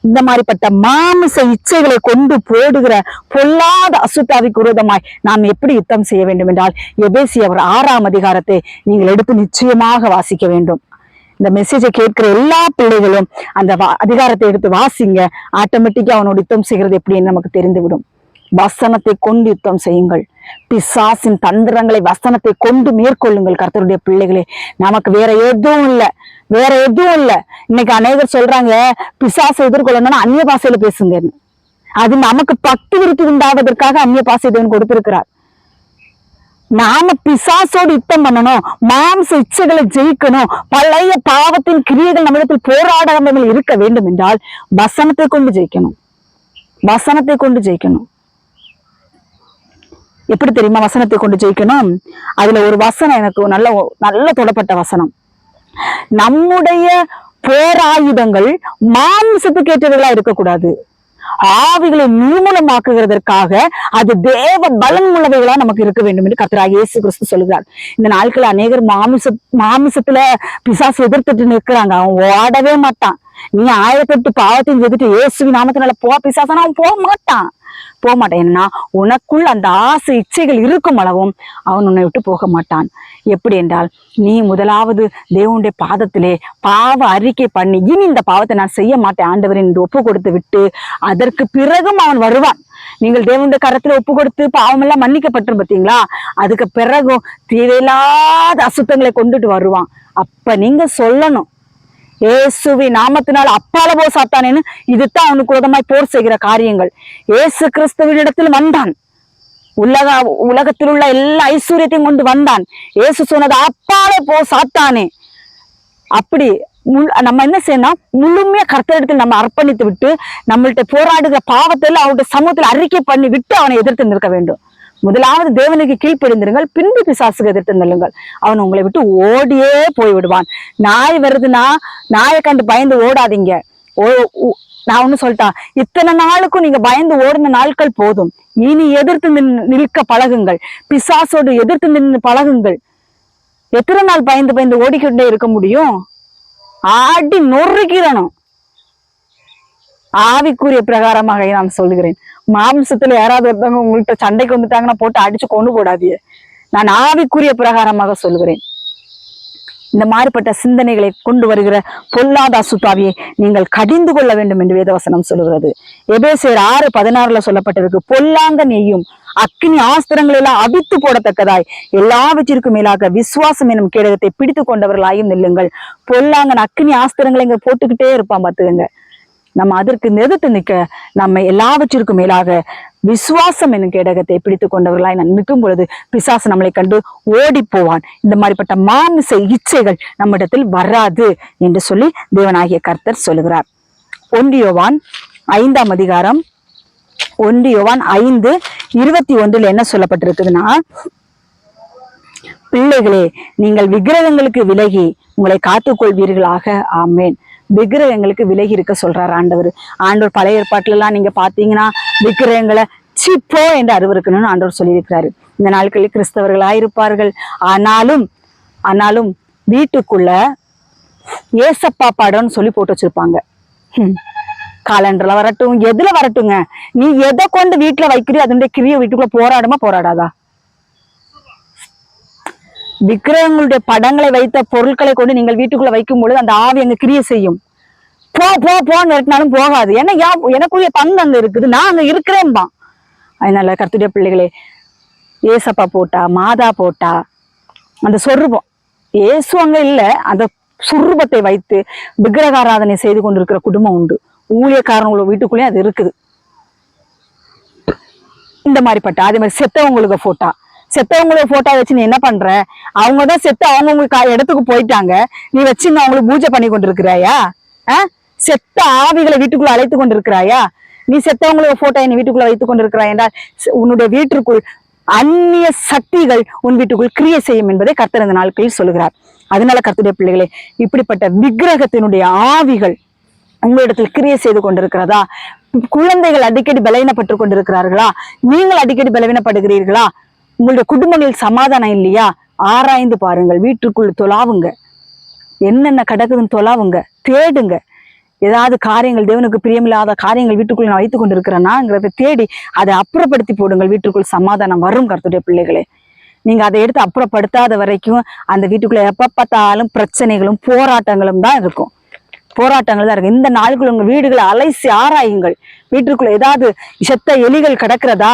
இந்த மாதிரிப்பட்ட மாமிச இச்சைகளை கொண்டு போடுகிற பொல்லாத அசுத்தாவிக்கு விரோதமாய் நாம் எப்படி யுத்தம் செய்ய வேண்டும் என்றால் எபேசியர் 6ஆம் அதிகாரத்தை நீங்கள் எடுத்து நிச்சயமாக வாசிக்க வேண்டும். இந்த மெசேஜை கேட்கிற எல்லா பிள்ளைகளும் அந்த அதிகாரத்தை எடுத்து வாசிங்க. ஆட்டோமேட்டிக்கா அவனோட யுத்தம் செய்கிறது எப்படின்னு நமக்கு தெரிந்துவிடும். வசனத்தை கொண்டு யுத்தம் செய்யுங்கள். பிசாசின் தந்திரங்களை வசனத்தை கொண்டு மேற்கொள்ளுங்கள். கர்த்தருடைய பிள்ளைகளே, நமக்கு வேற எதுவும் இல்லை, வேற எதுவும் இல்லை. இன்னைக்கு அநேகர் சொல்றாங்க பிசாசை எதிர்கொள்ளணும்னா அந்நிய பாஷையில பேசுங்கன்னு. அது நமக்கு பக்தி விருத்தி உண்டாவதற்காக அந்நிய பாஷை தேவன் கொடுத்திருக்கிறார். நாம பிசாசோடு யுத்தம் பண்ணணும், மாம்ச இச்சைகளை ஜெயிக்கணும், பழைய பாவத்தின் கிரியைகள் நம்மிடத்தில் போராடாமல் இருக்க வேண்டும் என்றால் வசனத்தை கொண்டு ஜெயிக்கணும். வசனத்தை கொண்டு ஜெயிக்கணும். எப்படி தெரியுமா வசனத்தை கொண்டு ஜெயிக்கணும்? அதுல ஒரு வசனம் எனக்கு நல்ல நல்ல தொடப்பட்ட வசனம். நம்முடைய போராயுதங்கள் மாம்சத்துக்கு ஏற்றவர்களா இருக்கக்கூடாது, ஆவிகளை நிர்மூலமாக்குகிறதற்காக அது தேவ பலன் உள்ளவைகளா நமக்கு இருக்க வேண்டும் என்று கர்த்தராகிய இயேசு கிறிஸ்து சொல்கிறார். இந்த நாட்கள் அநேகர் மாமிசத்துல பிசாசு எதிர்த்துட்டு நிற்கிறாங்க. அவன் ஓடவே மாட்டான். நீ 1008 பாவத்தையும் எதிர்த்து இயேசுவின் நாமத்தினால பிசாசான அவன் போக மாட்டான். ஏன்னா உனக்குள் அந்த ஆசை இச்சைகள் இருக்கும் அளவும் அவன் உன்னை விட்டு போக மாட்டான். எப்படி என்றால் நீ முதலாவது தேவனுடைய பாதத்திலே பாவ அறிக்கை பண்ணி இனி இந்த பாவத்தை நான் செய்ய மாட்டேன் ஆண்டவர் என்று ஒப்பு கொடுத்து விட்டு அதற்கு பிறகும் அவன் வருவான். நீங்கள் தேவனுடைய கரத்துல ஒப்பு கொடுத்து பாவம் எல்லாம் மன்னிக்கப்பட்டு பார்த்தீங்களா, அதுக்கு பிறகும் தேவையில்லாத அசுத்தங்களை கொண்டுட்டு வருவான். அப்ப நீங்க சொல்லணும், இயேசுவி நாமத்தினால் அப்பால போ சாத்தானேன்னு. இதுதான் அவனுக்கு விரோதமாய் போர் செய்கிற காரியங்கள். இயேசு கிறிஸ்துவினிடத்தில் வந்தான், உலகத்தில் உள்ள எல்லா ஐஸ்வர்யத்தையும் கொண்டு வந்தான். இயேசு சொன்னது அப்பாலே போ சாத்தானே. அப்படி நம்ம என்ன செய்யணும், முழுமையா கர்த்தரிடத்தில் நம்ம அர்ப்பணித்து விட்டு நம்மள்ட்ட போராடுகிற பாவத்தை எல்லாம் அவருடைய சமூகத்தில் அறிக்கை பண்ணி விட்டு அவனை எதிர்த்து நிற்க வேண்டும். முதலாவது தேவனுக்கு கீழ்ப்படிந்திருங்கள், பின்பு பிசாசுக்கு எதிர்த்து நில்லுங்கள். அவன் உங்களை விட்டு ஓடியே போய் விடுவான். நாய் வருதுன்னா நாயை கண்டு பயந்து ஓடாதீங்க. நான் ஒண்ணு சொல்லிட்டா, இத்தனை நாளுக்கும் நீங்க பயந்து ஓடின நாட்கள் போதும். இனி எதிர்த்து நிற்க பழகுங்கள். பிசாசோடு எதிர்த்து நின்று பழகுங்கள். எத்தனை நாள் பயந்து பயந்து ஓடிக்கிட்டே இருக்க முடியும்? ஆடி நொறுக்கிறணும். ஆவிக்குரிய பிரகாரமாக நான் சொல்லுகிறேன். மாம்சத்துல யாராவது ஒருத்தவங்க உங்கள்கிட்ட சண்டைக்கு வந்துட்டாங்கன்னா போட்டு அடிச்சு கொண்டு போடாதீங்க. நான் ஆவிக்குரிய பிரகாரமாக சொல்லுகிறேன். இந்த மாதிரிப்பட்ட சிந்தனைகளை கொண்டு வருகிற பொல்லாத அசுத்தாவியை நீங்கள் கடிந்து கொள்ள வேண்டும் என்று வேதவசனம் சொல்லுகிறது. எபேசியர் 6:16 சொல்லப்பட்டிருக்கு, பொல்லாங்க நெய்யும் அக்கினி ஆஸ்திரங்கள் எல்லாம் அவித்து போடத்தக்கதாய் எல்லாவற்றிற்கும் மேலாக விசுவாசம் எனும் கேடகத்தை பிடித்து கொண்டவர்களாயும் நில்லுங்கள். பொல்லாங்கன் அக்கினி ஆஸ்திரங்களை இங்க போட்டுக்கிட்டே இருப்பான் பார்த்துக்கங்க. நம்ம அதற்கு எதிர்த்து நிற்க நம்ம எல்லாவற்றிற்கும் மேலாக விசுவாசம் என்னும் கேடகத்தை பிடித்து கொண்டவர்களாய் நிற்கும் பொழுது பிசாசு நம்மளை கண்டு ஓடி போவான். இந்த மாதிரிப்பட்ட மாமிச இச்சைகள் நம்மிடத்தில் வராது என்று சொல்லி தேவனாகிய கர்த்தர் சொல்லுகிறார். 1 யோவான் 5ஆம் அதிகாரம் 1 யோவான் 5:21 என்ன சொல்லப்பட்டிருக்குதுன்னா, பிள்ளைகளே நீங்கள் விக்கிரகங்களுக்கு விலகி உங்களை காத்துக்கொள்வீர்களாக. ஆமேன். விக்கிரகங்களுக்கு விலகி இருக்க சொல்றார் ஆண்டவர். பழைய ஏற்பாட்டுல எல்லாம் நீங்க பாத்தீங்கன்னா விக்கிரகங்களை சிப்போ என்று அருவருக்கணும்னு ஆண்டவர் சொல்லியிருக்கிறாரு. இந்த நாட்களில் கிறிஸ்தவர்களாயிருப்பார்கள். ஆனாலும் வீட்டுக்குள்ள ஏசப்பா பாடம்னு சொல்லி போட்டு வச்சிருப்பாங்க. காலண்டர்ல வரட்டும், எதுல வரட்டுங்க, நீ எதை கொண்டு வீட்டுல வைக்கிறியோ அதனுடைய கிரிய வீட்டுக்குள்ள போராடாதா? விக்கிரகங்களுடைய படங்களை வைத்த பொருட்களை கொண்டு நீங்கள் வீட்டுக்குள்ள வைக்கும் பொழுது அந்த ஆவி அங்க கிரிய செய்யும். போன்னு விரட்டினாலும் போகாது. ஏன்னா எனக்குரிய பங்கு அங்க இருக்குது, நான் அங்க இருக்கிறேன்பா. அதனால கர்த்தருடைய பிள்ளைகளே, ஏசப்பா போட்டா மாதா போட்டா அந்த சொரூபம், ஏசு அங்க இல்ல, அந்த சுரூபத்தை வைத்து விக்கிரகாராதனை செய்து கொண்டிருக்கிற குடும்பம் உண்டு. ஊழியக்காரங்களோட வீட்டுக்குள்ளேயும் அது இருக்குது. இந்த மாதிரிப்பட்ட அதே மாதிரி செத்தவங்களுக்கு போட்டா வச்சு நீ என்ன பண்ற? அவங்கதான் செத்து அவங்கவுங்களுக்கு இடத்துக்கு போயிட்டாங்க, நீ வச்சு நான் அவங்களுக்கு பூஜை பண்ணி கொண்டிருக்கிறாயா? செத்த ஆவிகளை வீட்டுக்குள்ள அழைத்து கொண்டிருக்கிறாயா? நீ செத்தவங்களுக்கு போட்டோ நீ வீட்டுக்குள்ள வைத்துக் கொண்டிருக்கிறாய் என்றால் உன்னுடைய வீட்டிற்குள் அந்நிய சக்திகள் உன் வீட்டுக்குள் கிரியை செய்யும் என்பதை கர்த்தர் இந்த நாட்களில் சொல்லுகிறார். அதனால கர்த்தருடைய பிள்ளைகளே, இப்படிப்பட்ட விக்கிரகத்தினுடைய ஆவிகள் உங்களிடத்தில் கிரியை செய்து கொண்டிருக்கிறதா? குழந்தைகள் அடிக்கடி பலவீனப்பட்டு கொண்டிருக்கிறார்களா? நீங்கள் அடிக்கடி பலவீனப்படுகிறீர்களா? உங்களுடைய குடும்பங்களில் சமாதானம் இல்லையா? ஆராய்ந்து பாருங்கள். வீட்டுக்குள்ள தொலாவுங்க, என்னென்ன கிடக்குதுன்னு தொலாவுங்க, தேடுங்க. ஏதாவது காரியங்கள், தேவனுக்கு பிரியமில்லாத காரியங்கள் வீட்டுக்குள்ள நான் வைத்துக் கொண்டிருக்கிறேன்னாங்கிறத தேடி அதை அப்புறப்படுத்தி போடுங்கள். வீட்டுக்குள் சமாதானம் வரும். கர்த்தருடைய பிள்ளைகளே, நீங்க அதை எடுத்து அப்புறப்படுத்தாத வரைக்கும் அந்த வீட்டுக்குள்ள எப்ப பார்த்தாலும் பிரச்சனைகளும் போராட்டங்களும் தான் இருக்கும். போராட்டங்கள் தான் இருக்கு. இந்த நாளுக்குள்ள உங்க வீடுகளை அலைசி ஆராயுங்கள். வீட்டுக்குள்ள ஏதாவது செத்த எலிகள் கிடக்கிறதா,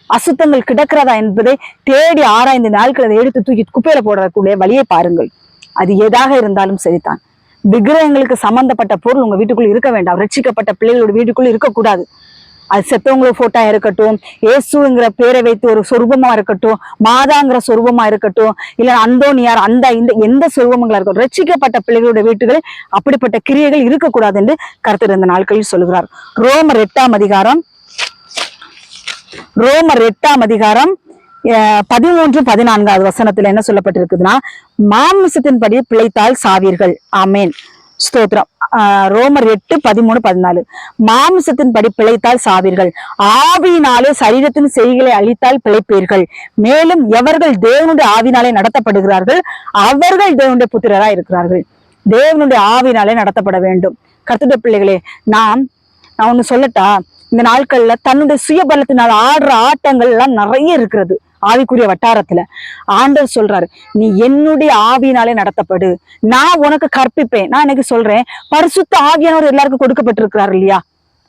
அசுத்தங்கள் கிடக்கிறதா என்பதை தேடி ஆராய்ந்து நாட்கள் அதை எடுத்து தூக்கி குப்பையில போடக்கூடிய வழியை பாருங்கள். அது எதாக இருந்தாலும் சரிதான். விக்கிரகங்களுக்கு சம்பந்தப்பட்ட பொருள் உங்க வீட்டுக்குள்ள இருக்க வேண்டாம். ரட்சிக்கப்பட்ட பிள்ளைகளோட வீட்டுக்குள்ள இருக்கக்கூடாது. அது செத்தவங்களோட போட்டா இருக்கட்டும், இயேசுங்கிற பேரை வைத்து ஒரு சொரூபமா இருக்கட்டும், மாதாங்கிற சொரூபமா இருக்கட்டும், இல்ல அந்தோனியார் அந்த இந்த எந்த சொரூபங்களா இருக்கட்டும், ரட்சிக்கப்பட்ட பிள்ளைகளுடைய வீட்டுகளில் அப்படிப்பட்ட கிரியைகள் இருக்கக்கூடாது என்று கர்த்தர் இந்த நாட்களில் சொல்கிறார். ரோமர் 8ஆம் அதிகாரம் 13-14 வசனத்துல என்ன சொல்லப்பட்டிருக்குதுன்னா, மாமிசத்தின்படி பிழைத்தால் சாவீர்கள். ஆமேன், ஸ்தோத்திரம். ரோமர் 8:13-14. மாமிசத்தின்படி பிழைத்தால் சாவீர்கள், ஆவியினாலே சரீரத்தின் செய்களை அழித்தால் பிழைப்பீர்கள். மேலும் எவர்கள் தேவனுடைய ஆவினாலே நடத்தப்படுகிறார்கள் அவர்கள் தேவனுடைய புத்திரராய் இருக்கிறார்கள். தேவனுடைய ஆவினாலே நடத்தப்பட வேண்டும். கர்த்தருடைய பிள்ளைகளே, நான் ஒண்ணு சொல்லட்டா, இந்த நாட்கள்ல தன்னுடைய சுயபலத்தினால் ஆடுற ஆட்டங்கள் எல்லாம் நிறைய இருக்கிறது. ஆவிக்குரிய வட்டாரத்துல ஆண்டவர் சொல்றாரு, நீ என்னுடைய ஆவியினாலே நடத்தப்படு, நான் உனக்கு கற்பிப்பேன். நான் எனக்கு சொல்றேன், பரிசுத்த ஆவியானவர் எல்லாருக்கும் கொடுக்கப்பட்டிருக்கிறார் இல்லையா?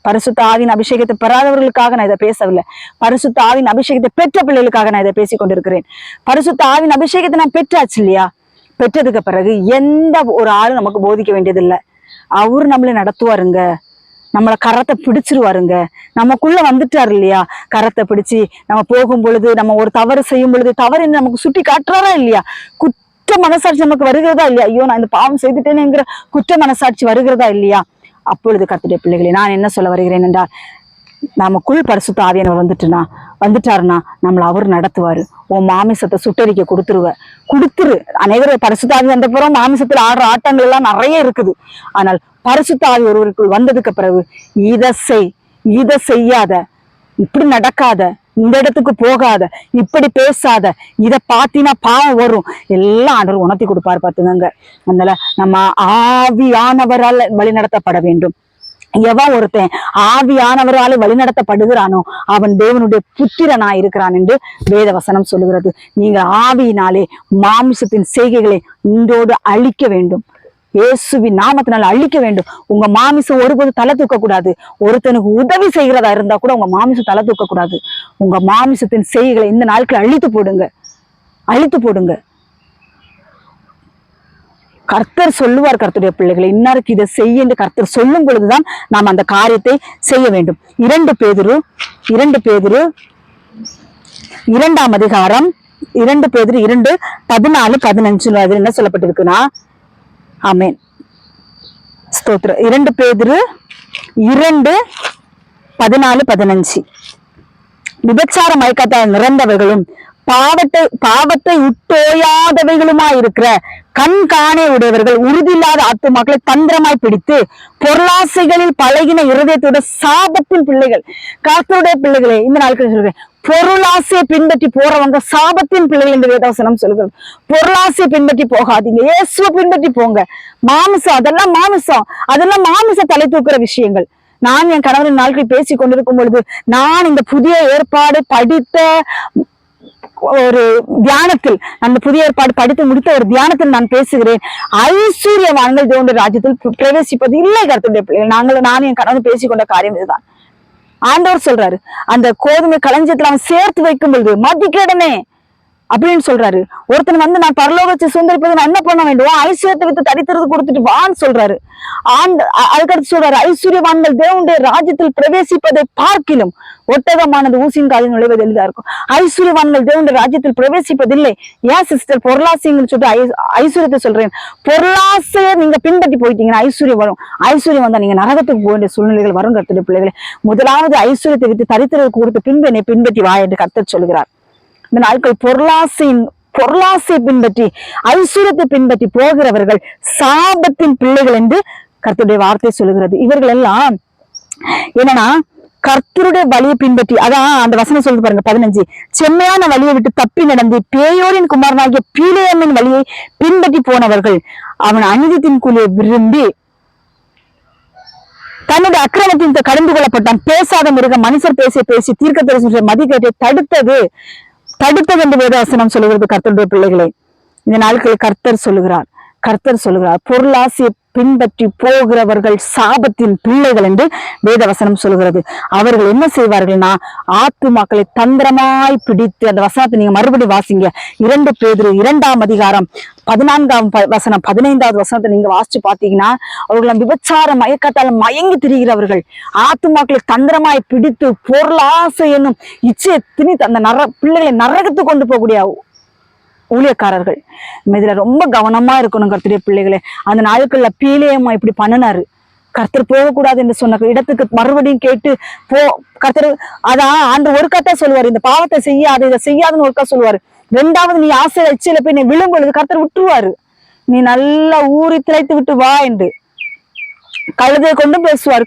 பரிசுத்த ஆவியின் அபிஷேகத்தை பெறாதவர்களுக்காக நான் இதை பேசவில்லை. பரிசுத்த ஆவியின் அபிஷேகத்தை பெற்ற பிள்ளைகளுக்காக நான் இதை பேசிக் கொண்டிருக்கிறேன். பரிசுத்த ஆவியின் அபிஷேகத்தை நான் பெற்றாச்சு இல்லையா? பெற்றதுக்கு பிறகு எந்த ஒரு ஆளும் நமக்கு போதிக்க வேண்டியதில்லை. அவரு நம்மளை நடத்துவாருங்க, நம்மளை கரத்தை பிடிச்சிருவாருங்க. நமக்குள்ள வந்துட்டாரு இல்லையா? கரத்தை பிடிச்சு நம்ம போகும் பொழுது, நம்ம ஒரு தவறு செய்யும் பொழுது தவறு நமக்கு சுட்டி காட்டுறாரா இல்லையா? குற்ற மனசாட்சி நமக்கு வருகிறதா இல்லையா? ஐயோ, நான் இந்த பாவம் செய்துட்டேனுங்கிற குற்ற மனசாட்சி வருகிறதா இல்லையா? அப்பொழுது கர்த்தருடைய பிள்ளைகளே, நான் என்ன சொல்ல வருகிறேன் என்றால், நமக்குள் பரிசுத்த ஆவியானவர் வந்துட்டாருன்னா நம்மளை அவர் நடத்துவாரு. உன் மாமிசத்தை சுட்டரிக்க கொடுத்துரு. அனைவரும் பரிசுத்த ஆவி வந்த பிறகு மாமிசத்துல ஆடுற ஆட்டங்கள் எல்லாம் நிறைய இருக்குது. ஆனால் பரிசுத்த ஆவி ஒருவருக்குள் வந்ததுக்கு பிறகு இதை செய்யாத, இப்படி நடக்காத, இந்த இடத்துக்கு போகாத, இப்படி பேசாத, இதை பாத்தீங்கன்னா பாவம் வரும், எல்லாம் ஆண்டவர் உணர்த்தி கொடுப்பாரு. பாத்துங்க. அதனால நம்ம ஆவியானவரால் வழிநடத்தப்பட வேண்டும். எவன் ஒருத்தன் ஆவியானவரால் வழிநடத்தப்படுகிறானோ அவன் தேவனுடைய புத்திரனா இருக்கிறான் என்று வேத வசனம் சொல்லுகிறது. நீங்க ஆவியினாலே மாமிசத்தின் செய்கைகளை இன்றோடு அழிக்க வேண்டும். இயேசுவின் நாமத்தினால் அழிக்க வேண்டும். உங்க மாமிசம் ஒருபோது தலை தூக்க கூடாது. ஒருத்தனுக்கு உதவி செய்கிறதா இருந்தா கூட உங்க மாமிசம் தலை தூக்க கூடாது. உங்க மாமிசத்தின் செய்கைகளை இந்த நாட்கள் அழித்து போடுங்க. கர்த்தர் சொல்லுவார், கர்த்தருடைய பிள்ளைகளை இன்னாருக்கு இதை செய்ய என்று கர்த்தர் சொல்லும் பொழுதுதான் நாம் அந்த காரியத்தை செய்ய வேண்டும். 2 பேதுரு 2ஆம் அதிகாரம் 2 பேதுரு 2:14-15 அது என்ன சொல்லப்பட்டிருக்குன்னா, ஆமென், ஸ்தோத்திரம். 2 பேதுரு 2:14-15. விபச்சார மயக்கத்தால் நிறந்தவர்களும் பாவத்தை உட்டோயாதவைகளுமா இருக்கிற கண் காணே உடையவர்கள் உறுதியில்லாத ஆத்துமாக்களை தந்திரமாய் பிடித்து பொருளாசைகளில் பழகின இருதயத்தோட சாபத்தின் பிள்ளைகள். கர்த்தருடைய பிள்ளைகளே, இந்த நாட்கள் சொல்றேன், பொருளாசையை பின்பற்றி போறவங்க சாபத்தின் பிள்ளைகள் என்று வேதவசனம் சொல்கிறது. பொருளாசையை பின்பற்றி போகாதீங்க, இயேசுவை பின்பற்றி போங்க. அதெல்லாம் மாமிச தலை தூக்குற விஷயங்கள். நான் என் கணவரின் நாட்களில் பேசி கொண்டிருக்கும் பொழுது, நான் இந்த புதிய ஏற்பாடு படித்த ஒரு தியானத்தில், அந்த புதிய ஏற்பாடு படித்து முடித்த ஒரு தியானத்தில் நான் பேசுகிறேன். ஐஸ்வர்யவான்கள் தேவனுடைய ராஜ்யத்தில் பிரவேசிப்பது இல்லை. கர்த்தருடைய பிள்ளைகள், நான் என் கணவன் பேசிக்கொண்ட காரியம் இதுதான். ஆண்டவர் சொல்றாரு, அந்த கோதுமை களஞ்சியத்துல அவன் சேர்த்து வைக்கும் பொழுது மதிக்கேடனே அப்படின்னு சொல்றாரு. ஒருத்தன் நான் பரலோகத்தை சுந்தரிப்பது நான் என்ன பண்ண வேண்டும்? ஐஸ்வர்யத்தை வித்து தரித்திரத்தை கொடுத்துட்டு வான்னு சொல்றாரு. அதுக்கடுத்து சொல்றாரு, ஐஸ்வர்யவான்கள் தேவனுடைய ராஜ்யத்தில் பிரவேசிப்பதை பார்க்கிலும் ஒட்டகமானது ஊசியின் காலில் நுழைவது எளிதா இருக்கும். ஐஸ்வர்யவான்கள் தேவனுடைய ராஜ்யத்தில் பிரவேசிப்பதில்லை. ஏன் சிஸ்டர் பொருளாசைன்னு சொல்லிட்டு ஐஸ்வர்யத்தை சொல்றேன். பொருளாசையை நீங்க பின்பற்றி போயிட்டீங்கன்னா ஐஸ்வர்யம் வரும். ஐஸ்வர்யம் வந்தா நீங்க நரகத்துக்கு போக வேண்டிய சூழ்நிலைகள் வரும். கர்த்தருடைய பிள்ளைகளை, முதலாவது ஐஸ்வர்யத்தை விட்டு தரித்திரத்தை கொடுத்து பின்பு என்னை பின்பற்றி வா என்று கர்த்தர் சொல்கிறார். இந்த நாட்கள் பொருளாசை பின்பற்றி ஐஸ்வர்யத்தை பின்பற்றி போகிறவர்கள் சாபத்தின் பிள்ளைகள் என்று கர்த்தருடைய வார்த்தை சொல்லுகிறது. இவர்கள் எல்லாம் என்னன்னா கர்த்தருடைய வழியை பின்பற்றி, அதான் அந்த வசனம் சொல்லுது பாருங்க 15, செம்மையான வழியை விட்டு தப்பி நடந்து பேயோரின் குமாரனாகிய பீலேயமின் வழியை பின்பற்றி போனவர்கள் அவன் அநீதியின் கூலியை விரும்பி தன்னுடைய அக்கிரமத்தின் கடந்து கொள்ளப்பட்டான். பேசாத மிருகம் மனுஷர் பேசி தீர்க்கதரிசியுடைய மதிக்கேட்டை தடுத்தது என்று வேதவசனம் சொல்லுகிறது. கர்த்தருடைய பிள்ளைகளே, இந்த நாட்களில் கர்த்தர் சொல்லுகிறார் பொருளாசையை பின்பற்றி போகிறவர்கள் சாபத்தின் பிள்ளைகள் என்று வேதவசனம் சொல்லுகிறது. அவர்கள் என்ன செய்வார்கள்னா, ஆத்துமாக்களை தந்திரமாய் பிடித்து, அந்த வசனத்தை நீங்க மறுபடியும் வாசிங்க, 2 பேதுரு 2ஆம் அதிகாரம் 14ஆம் வசனம் 15வது வசனத்தை நீங்க வாசிச்சு பாத்தீங்கன்னா, அவர்கள் விபச்சார மயக்கத்தால் மயங்கி திரிகிறவர்கள் ஆத்துமாக்களை தந்திரமாய் பிடித்து பொருளாசை என்னும் இச்சையை திணித்து அந்த பிள்ளைகளை நரகத்துக்கு கொண்டு போகக்கூடிய ஊழியக்காரர்கள். இதுல ரொம்ப கவனமா இருக்கணும் கர்த்தருடைய பிள்ளைகளே. அந்த நாட்கள்ல பீலேயமா இப்படி பண்ணினாரு. கர்த்தர் போகக்கூடாது என்று சொன்ன இடத்துக்கு மறுபடியும் கேட்டு கர்த்தர் அதான் ஆண்டு ஒரு கத்தா சொல்லுவாரு, இந்த பாவத்தை செய்யாது, இதை செய்யாதுன்னு ஒருக்கா சொல்லுவாரு. 2வது நீ ஆசை எச்சில போய் நீ விழும் பொழுது கர்த்தர் விட்டுருவாரு, நீ நல்லா ஊறி திளைத்து விட்டு வா என்று. கழுதையை கொண்டும் பேசுவாரு,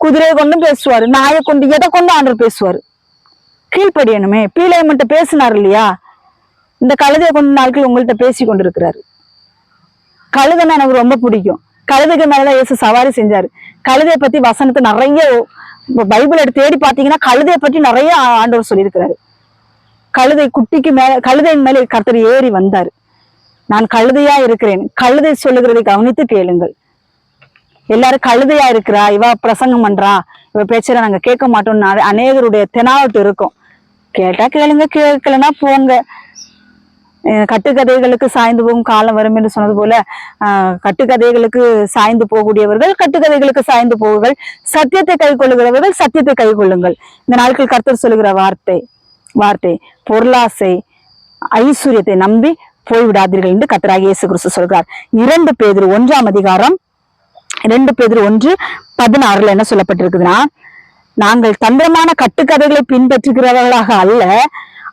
குதிரையை கொண்டும் பேசுவாரு, நாயை கொண்டு எதை கொண்டு ஆண்டவர் பேசுவாரு. கீழ்ப்படியணுமே. பீலேயம்கிட்ட பேசினார் இல்லையா, இந்த கழுதையை கொண்டு நாட்கள் உங்கள்கிட்ட பேசி கொண்டிருக்கிறாரு. கழுதைன்னா எனக்கு ரொம்ப பிடிக்கும். கழுதைக்கு மேலதான் இயேசு சவாரி செஞ்சாரு. கழுதையை பத்தி வசனத்தை நிறைய பைபிள் எடுத்து தேடி பாத்தீங்கன்னா கழுதையை பற்றி நிறைய ஆண்டவர் சொல்லியிருக்கிறாரு. கழுதையின் மேலே கர்த்தர் ஏறி வந்தாரு. நான் கழுதையா இருக்கிறேன், கழுதை சொல்லுகிறதை கவனித்து கேளுங்கள். எல்லாரும் கழுதையா இருக்கிறா, இவ பிரசங்கம் பண்றா, இவ பேச்சல நாங்க கேட்க மாட்டோம்னு அநேகருடைய தெனாவட்டு இருக்கும். கேட்டா கேளுங்க, கேட்கலன்னா போங்க. கட்டுக்கதைகளுக்கு சாய்ந்து போகும் காலம் வரும் என்று சொன்னது போல, கட்டுக்கதைகளுக்கு சாய்ந்து போகக்கூடியவர்கள் கட்டுக்கதைகளுக்கு சாய்ந்து போகுங்கள், சத்தியத்தை கை கொள்ளுகிறவர்கள் சத்தியத்தை கை கொள்ளுங்கள். இந்த நாட்கள் கர்த்தர் சொல்லுகிற வார்த்தை பொருளாசை ஐஸ்வர்யத்தை நம்பி போய்விடாதீர்கள் என்று கர்த்தராகிய இயேசு கிறிஸ்து சொல்கிறார். 2 பேதுரு 1ஆம் அதிகாரம் 2 பேதுரு 1:16 என்ன சொல்லப்பட்டிருக்குதுன்னா, நாங்கள் தந்திரமான கட்டுக்கதைகளை பின்பற்றுகிறவர்களாக அல்ல,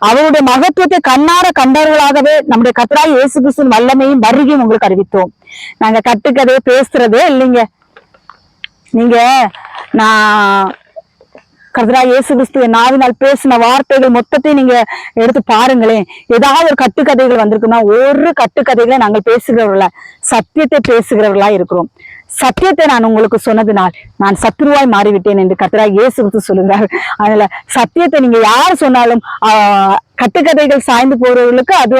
அவருடைய மகத்துவத்தை கண்ணார கண்டவர்களாகவே நம்முடைய கர்த்தராகிய இயேசு கிறிஸ்துவின் வல்லமையும் வருகையும் உங்களுக்கு அறிவித்தோம். நாங்க கட்டுக்கதையை பேசுறதே இல்லைங்க. நீங்க நான் கர்த்தராகிய இயேசு கிறிஸ்து நாவினால் பேசின வார்த்தைகள் மொத்தத்தையும் நீங்க எடுத்து பாருங்களேன். ஏதாவது ஒரு கட்டுக்கதைகள் வந்திருக்குன்னா, ஒரு கட்டுக்கதைகளை நாங்கள் பேசுகிறவர்களா, சத்தியத்தை பேசுகிறவர்களா இருக்கிறோம். சத்தியத்தை நான் உங்களுக்கு சொன்னதுனால் நான் சத்துருவாய் மாறிவிட்டேன் என்று கர்த்தராகிய இயேசு கிறிஸ்து சொல்லுகிறார். அதனால சத்தியத்தை நீங்க யார் சொன்னாலும் கட்டுக்கதைகள் சாய்ந்து போறவர்களுக்கு அது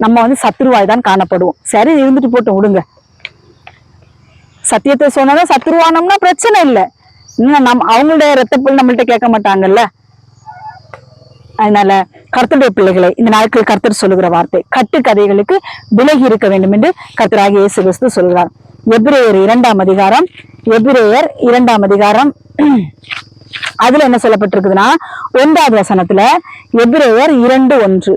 நம்ம சத்துருவாய் தான் காணப்படுவோம். சரி, இருந்துட்டு போட்டோம், விடுங்க. சத்தியத்தை சொன்னாதான் சத்துருவானோம்னா பிரச்சனை இல்லை. இன்னும் அவங்களுடைய ரத்தப்பல் நம்மள்ட்ட கேட்க மாட்டாங்கல்ல. அதனால கர்த்தருடைய பிள்ளைகளை, இந்த நாட்கள் கர்த்தர் சொல்லுகிற வார்த்தை, கட்டுக்கதைகளுக்கு விலகி இருக்க வேண்டும் என்று கர்த்தராகிய இயேசு கிறிஸ்து சொல்கிறார். எபிரேயர் 2ஆம் அதிகாரம் அதுல என்ன சொல்லப்பட்டிருக்குதுன்னா, 1வது வசனத்துல எபிரேயர் 2:1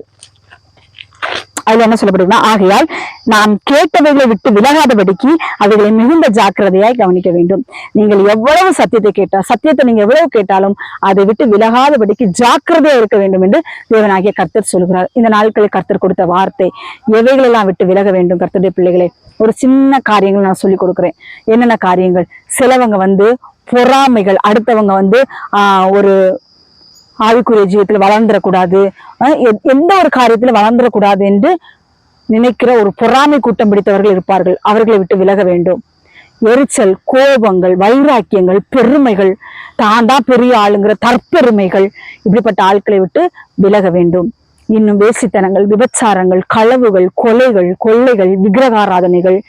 அதுல என்ன சொல்லப்படுதுன்னா, ஆகையால் நாம் கேட்டவைகளை விட்டு விலகாதபடிக்கு அவைகளை மிகுந்த ஜாக்கிரதையாய் கவனிக்க வேண்டும். நீங்கள் எவ்வளவு சத்தியத்தை நீங்க எவ்வளவு கேட்டாலும் அதை விட்டு விலகாதபடிக்கு ஜாக்கிரதையா இருக்க வேண்டும் என்று தேவனாகிய கர்த்தர் சொல்கிறார். இந்த நாட்களில் கர்த்தர் கொடுத்த வார்த்தை, எவைகளெல்லாம் விட்டு விலக வேண்டும் கர்த்தருடைய பிள்ளைகளே. ஒரு சின்ன காரியங்கள் நான் சொல்லி கொடுக்குறேன். என்னென்ன காரியங்கள்? சிலவங்க பொறாமைகள், அடுத்தவங்க ஒரு ஆவிக்குரிய ஜீவத்தில் வளர்ந்துடக்கூடாது, எந்த ஒரு காரியத்துல வளர்ந்துடக்கூடாது என்று நினைக்கிற ஒரு பொறாமை கூட்டம் பிடித்தவர்கள் இருப்பார்கள். அவர்களை விட்டு விலக வேண்டும். எரிச்சல், கோபங்கள், வைராக்கியங்கள், பெருமைகள், தான் பெரிய ஆளுங்கிற தற்பெருமைகள், இப்படிப்பட்ட ஆட்களை விட்டு விலக வேண்டும். இன்னும் வேசித்தனங்கள், விபச்சாரங்கள், களவுகள், கொலைகள், கொள்ளைகள், விக்கிரகாராதனைகள்,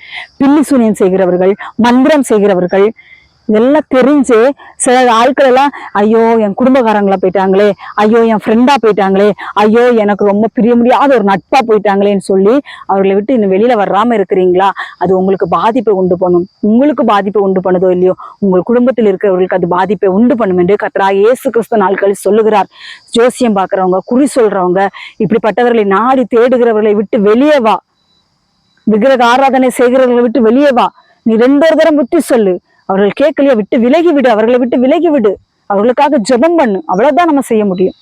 பில்லி சூனியம் செய்கிறவர்கள், மந்திரம் செய்கிறவர்கள், இதெல்லாம் தெரிஞ்சு சில ஆட்கள் எல்லாம், ஐயோ என் குடும்பக்காரங்களா போயிட்டாங்களே, ஐயோ என் ஃப்ரெண்டா போயிட்டாங்களே, ஐயோ எனக்கு ரொம்ப பிரிய முடியாத ஒரு நட்பா போயிட்டாங்களேன்னு சொல்லி அவர்களை விட்டு இன்னும் வெளியில வராம இருக்கிறீங்களா? அது உங்களுக்கு பாதிப்பை உண்டு பண்ணும். உங்களுக்கு பாதிப்பை உண்டு பண்ணுதோ இல்லையோ, உங்கள் குடும்பத்தில் இருக்கிறவர்களுக்கு அது பாதிப்பை உண்டு பண்ணும் என்று கர்த்தராகிய இயேசு கிறிஸ்து நாட்களில் சொல்லுகிறார். ஜோசியம் பார்க்கிறவங்க, குறி சொல்றவங்க, இப்படிப்பட்டவர்களை நாடி தேடுகிறவர்களை விட்டு வெளியே வா. விக்கிரக ஆராதனை செய்கிறவர்களை விட்டு வெளியே வா. நீ 2 தரம் புத்தி சொல்லு. அவர்கள் கேட்கலையா, விட்டு விலகி விடு. அவர்களை விட்டு விலகி விடு. அவர்களுக்காக ஜெபம் பண்ணு. அவ்வளவுதான் நம்ம செய்ய முடியும்.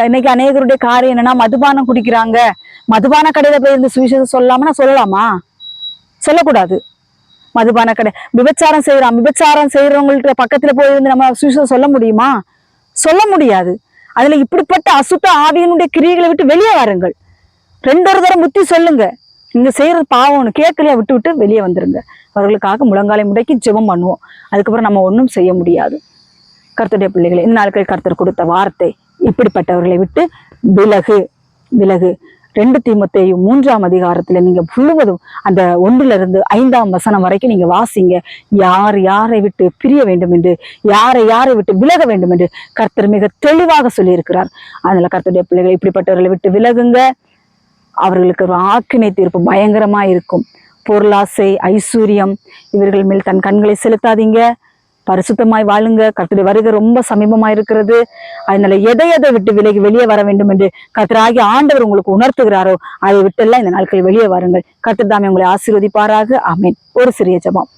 இன்னைக்கு அநேகருடைய காரியம் என்னன்னா, மதுபானம் குடிக்கிறாங்க. மதுபான கடையில போய் இருந்து சுவிசேஷம் சொல்லலாமா? சொல்லலாமா? சொல்லக்கூடாது. மதுபான கடை, விபச்சாரம் செய்யறவங்கள்ட்ட பக்கத்துல போய் வந்து நம்ம சுவிசேஷம் சொல்ல முடியுமா? சொல்ல முடியாது. அதுல இப்படிப்பட்ட அசுத்த ஆவியினுடைய கிரியைகளை விட்டு வெளியே வாருங்கள். 2 தடவை முத்தி சொல்லுங்க, நீங்க செய்யறது பாவம்னு. கேட்கலையா விட்டு விட்டு வெளியே வந்துருங்க. அவர்களுக்காக முழங்காலை முடக்கி ஜெபம் பண்ணுவோம். அதுக்கப்புறம் நம்ம ஒன்றும் செய்ய முடியாது. கர்த்தருடைய பிள்ளைகளை, இந்த நாட்கள் கர்த்தர் கொடுத்த வார்த்தை, இப்படிப்பட்டவர்களை விட்டு விலகு விலகு. 2 தீமோத்தேயு 3ஆம் அதிகாரத்துல நீங்க முழுவதும் அந்த 1 to 5 வரைக்கும் நீங்க வாசிங்க. யார் யாரை விட்டு பிரிய வேண்டும் என்று, யாரை விட்டு விலக வேண்டும் என்று கர்த்தர் மிக தெளிவாக சொல்லி இருக்கிறார். அதனால கர்த்தருடைய பிள்ளைகளை, இப்படிப்பட்டவர்களை விட்டு விலகுங்க. அவர்களுக்கு ஒரு ஆக்கினை தீர்ப்பு பயங்கரமா இருக்கும். பொருளாசை, ஐஸ்வர்யம் இவர்கள் மேல் தன் கண்களை செலுத்தாதீங்க. பரிசுத்தமாய் வாழுங்க. கர்த்தருடைய வருகை ரொம்ப சமீபமா இருக்கிறது. அதனால எதை விட்டு வெளியே வர வேண்டும் என்று கர்த்தராகிய ஆண்டவர் உங்களுக்கு உணர்த்துகிறாரோ அதை விட்டெல்லாம் இந்த நாட்கள் வெளியே வாருங்கள். கர்த்தர் தாமே உங்களை ஆசீர்வதிப்பாராக. ஆமென். ஒரு சிறிய ஜெபம்.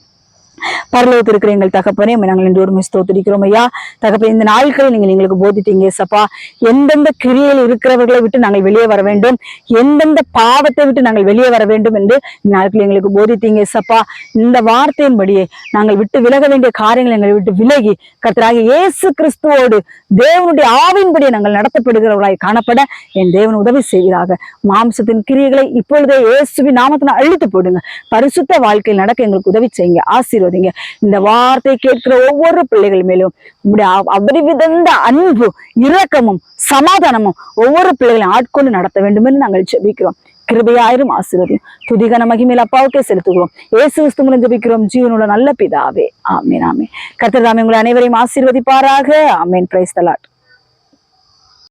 பரலோகத்தில் இருக்கிற எங்கள் தகப்பனே, நாங்கள் இன்று ஒரு ஸ்தோத்திரிக்கிறோம் ஐயா. தகப்பனே, இந்த நாட்களில் நீங்கள் எங்களுக்கு போதித்தீங்க சப்பா. எந்தெந்த கிரியையில் இருக்கிறவர்களை விட்டு நாங்கள் வெளியே வர வேண்டும், எந்தெந்த பாவத்தை விட்டு நாங்கள் வெளியே வர வேண்டும் என்று இந்த நாட்களில் எங்களுக்கு போதித்தீங்க சப்பா. இந்த வார்த்தையின்படியே நாங்கள் விட்டு விலக வேண்டிய காரியங்கள் எங்களை விட்டு விலகி கர்த்தராகிய இயேசு கிறிஸ்துவோடு தேவனுடைய ஆவியின்படியே நாங்கள் நடத்தப்படுகிறவர்களாய் காணப்பட என் தேவன் உதவி செய்வீராக. மாம்சத்தின் கிரியைகளை இப்பொழுதே இயேசுவின் நாமத்தினால் அழித்து போடுங்க. பரிசுத்த வாழ்க்கையில் நடக்க எங்களுக்கு உதவி செய்யுங்க. ஆசீர்வதிங்க. இந்த வார்த்தை கேட்கிற ஒவ்வொரு பிள்ளைகள் மேலும் உங்களுடைய அபரிவிதந்த அன்பு, இரக்கமும் சமாதானமும் ஒவ்வொரு பிள்ளைகளையும் ஆட்கொண்டு நடத்த வேண்டும் என்று நாங்கள் ஜெபிக்கிறோம். கிருபையாயிரும் ஆசீர்வதியும். துதிகன மகிமையில் அப்பாவுக்கே செலுத்துகிறோம். இயேசு கிறிஸ்து மூலம் ஜெபிக்கிறோம் ஜீவனுள்ள நல்ல பிதாவே. ஆமென். ஆமென். கர்த்தர் தாமே உங்களை அனைவரையும் ஆசீர்வதிப்பாராக. ஆமென். Praise the Lord.